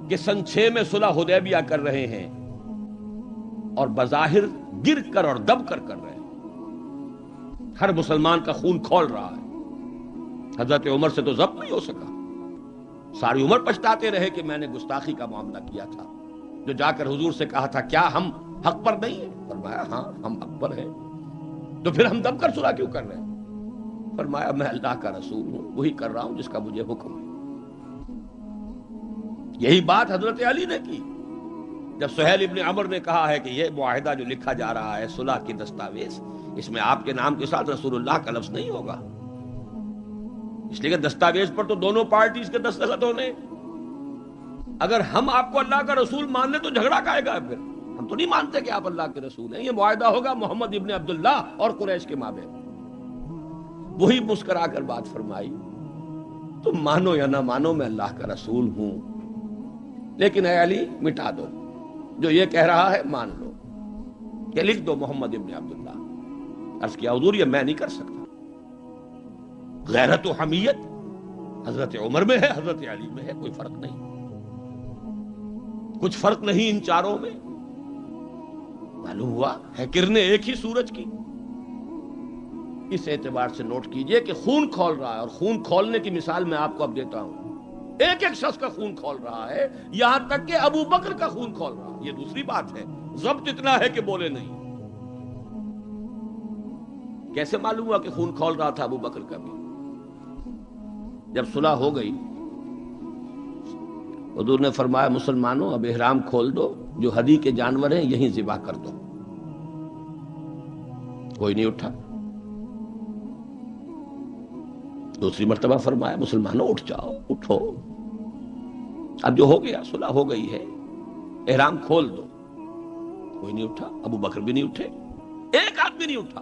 کہ سن 6 میں صلح حدیبیہ کر رہے ہیں اور بظاہر گر کر اور دب کر رہے ہیں؟ ہر مسلمان کا خون کھول رہا ہے. حضرت عمر سے تو ضبط نہیں ہو سکا. ساری عمر پچھتاتے رہے کہ میں نے گستاخی کا معاملہ کیا تھا. جو جا کر حضور سے کہا تھا کیا ہم حق پر نہیں ہیں؟ فرمایا ہاں ہم حق پر ہیں. تو پھر ہم دب کر صلح کیوں کر رہے ہیں؟ فرمایا میں اللہ کا رسول ہوں، وہی کر رہا ہوں جس کا مجھے حکم ہے. یہی بات حضرت علی نے کی جب سہیل ابن عمر نے کہا ہے کہ یہ معاہدہ جو لکھا جا رہا ہے صلح کی دستاویز، اس میں آپ کے نام کے ساتھ رسول اللہ کا لفظ نہیں ہوگا، اس لیے کہ دستاویز پر تو دونوں پارٹیز کے دستخط ہونے. اگر ہم آپ کو اللہ کا رسول مان لیں تو جھگڑا کائے گا؟ پھر ہم تو نہیں مانتے کہ آپ اللہ کے رسول ہیں. یہ معاہدہ ہوگا محمد ابن عبداللہ اور قریش کے مابین. وہی مسکرا کر بات فرمائی، تم مانو یا نہ مانو میں اللہ کا رسول ہوں، لیکن اے علی مٹا دو جو یہ کہہ رہا ہے، مان لو کہ لکھ دو محمد ابن عبداللہ. عرض کیا حضور یہ میں نہیں کر سکتا. غیرت و حمیت حضرت عمر میں ہے، حضرت علی میں ہے، کوئی فرق نہیں. کچھ فرق نہیں ان چاروں میں. معلوم ہوا ہے کرنے ایک ہی سورج کی. اس اعتبار سے نوٹ کیجئے کہ خون کھول رہا ہے، اور خون کھولنے کی مثال میں آپ کو اب دیتا ہوں. ایک ایک شخص کا خون کھول رہا ہے، یہاں تک کہ ابو بکر کا خون کھول رہا ہے. یہ دوسری بات ہے، ضبط اتنا ہے کہ بولے نہیں. کیسے معلوم ہوا کہ خون کھول رہا تھا ابو بکر کا بھی؟ جب صلح ہو گئی حضور نے فرمایا مسلمانوں اب احرام کھول دو، جو ہدی کے جانور ہیں یہیں ذبح کر دو. کوئی نہیں اٹھا. دوسری مرتبہ فرمایا مسلمانوں اٹھ جاؤ، اٹھو، اب جو ہو گیا صلح ہو گئی ہے، احرام کھول دو. کوئی نہیں اٹھا. ابو بکر بھی نہیں اٹھے، ایک آدمی نہیں اٹھا.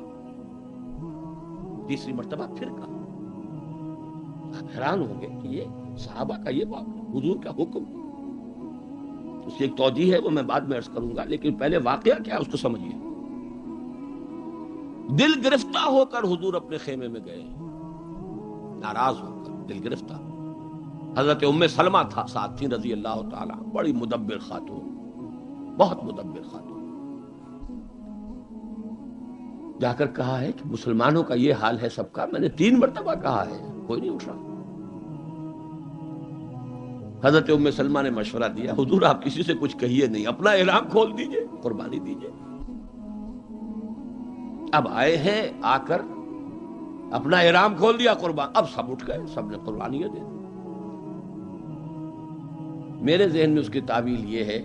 تیسری مرتبہ پھر کہا. آپ حیران ہوں گے کہ یہ صحابہ کا یہ واقعہ، حضور کا حکم، اس کی ایک توجیہ ہے وہ میں بعد میں عرض کروں گا، لیکن پہلے واقعہ کیا ہے اس کو سمجھیے۔ دل گرفتہ ہو کر حضور اپنے خیمے میں گئے، ناراض ہو کر، دل گرفتہ۔ حضرت ام سلمہ تھا ساتھ تھی رضی اللہ تعالیٰ، بڑی مدبر خاتون، بہت مدبر خاتون۔ جا کر کہا ہے کہ مسلمانوں کا یہ حال ہے سب کا، میں نے 3 مرتبہ کہا ہے، کوئی نہیں اٹھ رہا۔ حضرت ام سلمہ نے مشورہ دیا، حضور آپ کسی سے کچھ کہیے نہیں، اپنا احرام کھول دیجئے، قربانی دیجئے۔ اب آئے ہیں، آ کر اپنا احرام کھول دیا، قربان، اب سب اٹھ گئے، سب نے قربانیاں دے دی۔ میرے ذہن میں اس کی تعویل یہ ہے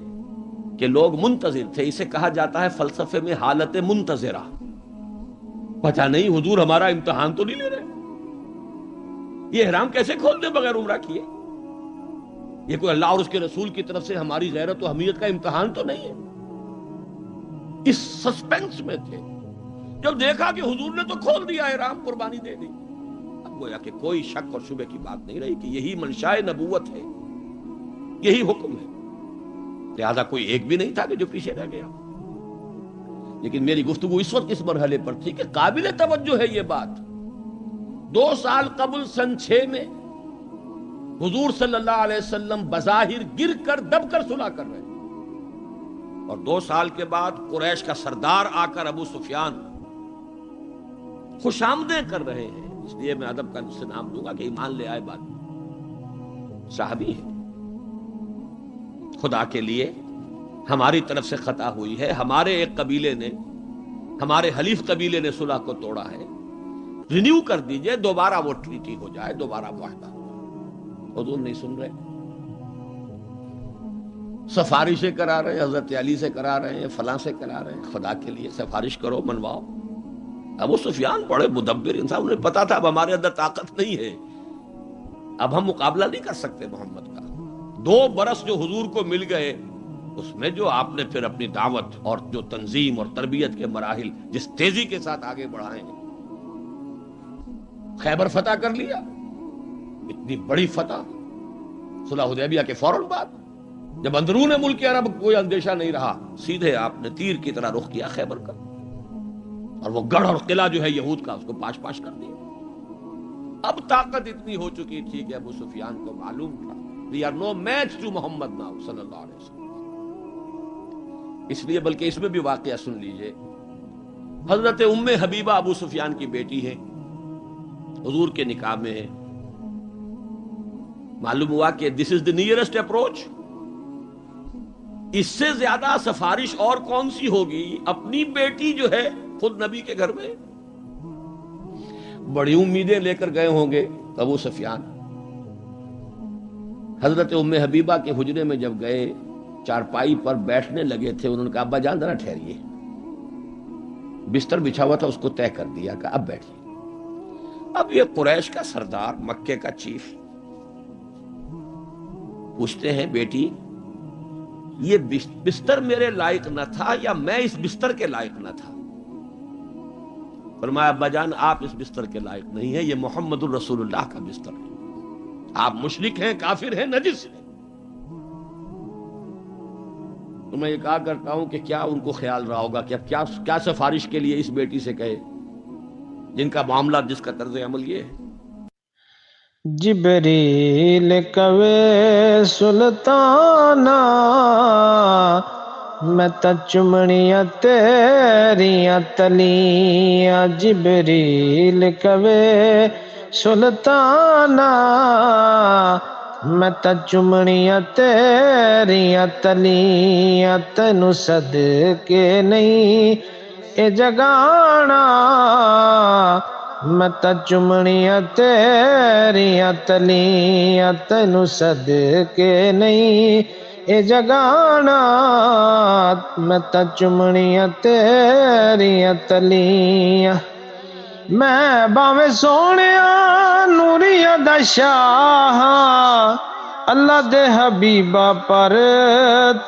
کہ لوگ منتظر تھے، اسے کہا جاتا ہے فلسفے میں حالت منتظرہ۔ پتہ نہیں حضور ہمارا امتحان تو نہیں لے رہے، یہ احرام کیسے کھول دیں بغیر عمرہ کیے؟ یہ کوئی اللہ اور اس کے رسول کی طرف سے ہماری غیرت و حمیت کا امتحان تو نہیں ہے؟ اس سسپینس میں تھے۔ جب دیکھا کہ حضور نے تو کھول دیا احرام، قربانی دے دی، اب گویا کہ کوئی شک اور شبہ کی بات نہیں رہی کہ یہی منشاء نبوت ہے، یہی حکم ہے، لہذا کوئی ایک بھی نہیں تھا کہ جو پیچھے رہ گیا۔ لیکن میری گفتگو اس وقت اس مرحلے پر تھی کہ قابل توجہ ہے یہ بات۔ 2 سال قبل سن 6 میں حضور صلی اللہ علیہ وسلم بظاہر گر کر دب کر صلح کر رہے ہیں، اور 2 سال کے بعد قریش کا سردار آ کر ابو سفیان خوش آمدیں کر رہے ہیں، اس لیے میں ادب کا سے نام دوں گا کہ ایمان لے آئے بعد میں، صحابی ہے۔ خدا کے لیے ہماری طرف سے خطا ہوئی ہے، ہمارے ایک قبیلے نے، ہمارے حلیف قبیلے نے صلح کو توڑا ہے، رینیو کر دیجئے، دوبارہ وہ ٹریٹی ہو جائے، دوبارہ معاہدہ ہو جائے۔ حضور نہیں سن رہے، سفارشیں کرا رہے ہیں، حضرت علی سے کرا رہے ہیں، فلاں سے کرا رہے ہیں، خدا کے لیے سفارش کرو، منواؤ۔ ابو سفیان بڑے مدبر انسان، انہیں پتا تھا اب ہمارے اندر طاقت نہیں ہے، اب ہم مقابلہ نہیں کر سکتے محمد کا۔ 2 برس جو حضور کو مل گئے، اس میں جو آپ نے پھر اپنی دعوت اور جو تنظیم اور تربیت کے مراحل جس تیزی کے ساتھ آگے بڑھائے ہیں، خیبر فتح کر لیا، اتنی بڑی فتح، صلح حدیبیہ کے فوراً بعد، جب اندرون ملک عرب کوئی اندیشہ نہیں رہا، سیدھے آپ نے تیر کی طرح رخ کیا خیبر کا، اور وہ گڑھ اور قلعہ جو ہے یہود کا، اس کو پاش پاش کر دیا۔ اب طاقت اتنی ہو چکی تھی کہ ابو سفیان کو معلوم تھا we are no match to Muhammad now صلی اللہ علیہ وسلم۔ اس لیے بلکہ اس میں بھی واقعہ سن لیجئے، حضرت ام حبیبہ ابو سفیان کی بیٹی ہے، حضور کے نکاح میں ہے، معلوم ہوا کہ this is the nearest approach، اس سے زیادہ سفارش اور کون سی ہوگی؟ اپنی بیٹی جو ہے خود نبی کے گھر میں، بڑی امیدیں لے کر گئے ہوں گے ابو سفیان۔ حضرت ام حبیبہ کے حجرے میں جب گئے، چارپائی پر بیٹھنے لگے تھے، انہوں نے کہا ابا جان ذرا ٹھہریے، بستر بچھا ہوا تھا اس کو طے کر دیا کہ اب بیٹھیے۔ اب یہ قریش کا سردار، مکے کا چیف، پوچھتے ہیں بیٹی یہ بستر میرے لائق نہ تھا یا میں اس بستر کے لائق نہ تھا؟ فرمایا ابا جان آپ اس بستر کے لائق نہیں ہیں، یہ محمد الرسول اللہ کا بستر ہے، آپ مشرک ہیں، کافر ہیں، نجس ہیں۔ تو میں یہ کہا کرتا ہوں کہ کیا ان کو خیال رہا ہوگا کہ اب کیا سفارش کے لیے اس بیٹی سے کہے جن کا معاملہ، جس کا طرز عمل یہ ہے۔ جبریل کوے سلطانا میں تا چمڑیاں تیریاں تلیاں، جبریل کوے سلطانا میں تا چمڑیاں تیریاں تلیاں، تینوں صدقے نہیں اے جگانا، میں تا چمڑیاں تیریاں تلیاں، تینوں صدقے نہیں اے جگانا، میں تا چمڑیاں تیریاں تلیاں۔ میں باویں سونیا نوریاں دا شاہ، اللہ دے حبیبہ پر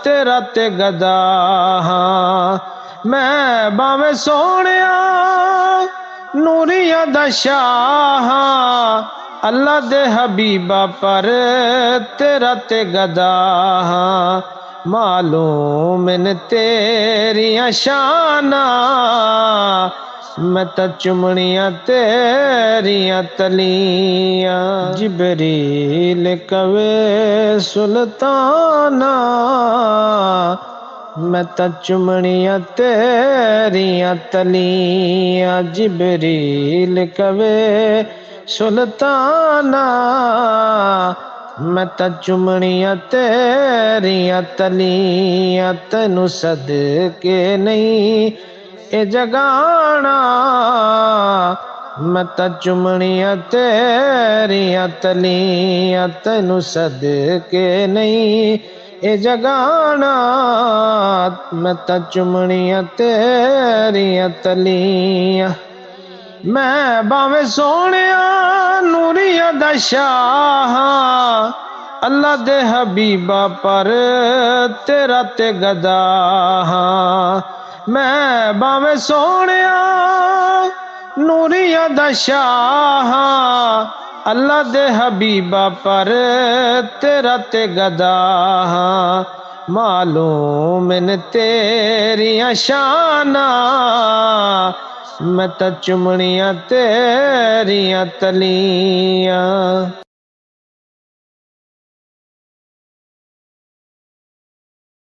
تیرا تے گدا ہاں، میں باویں سونیا نوریاں دا شاہ، اللہ دے حبیبہ پر تیرا تے گدا ہاں، معلوم نے تیریاں شاناں، میں تا چمڑیاں تیریاں تلیاں، جبریل کوے سلطاناں، میں تا چمڑیاں تیریاں تلیاں، جبریل کوے سلطاناں، میں تا چمڑیاں تیریاں تلیاں، تینوں صدقے نہیں اے جگانا، میں تا چمڑیاں تیریاں تلیاں، تینوں صدقے نہیں اے جگانا، میں تا چمڑیاں تیریاں تلیاں، میں باویں سونیاں نوریاں دا شاہ، اللہ دے حبیبہ پر تیرا تے گدا ہاں، میں باویں سونیاں نوریاں دا شاہ، اللہ دے حبیبہ پر تیرا تے گدا ہاں، معلوم نے تیریاں شاناں، میں تا چمڑیاں تیریاں تلیاں۔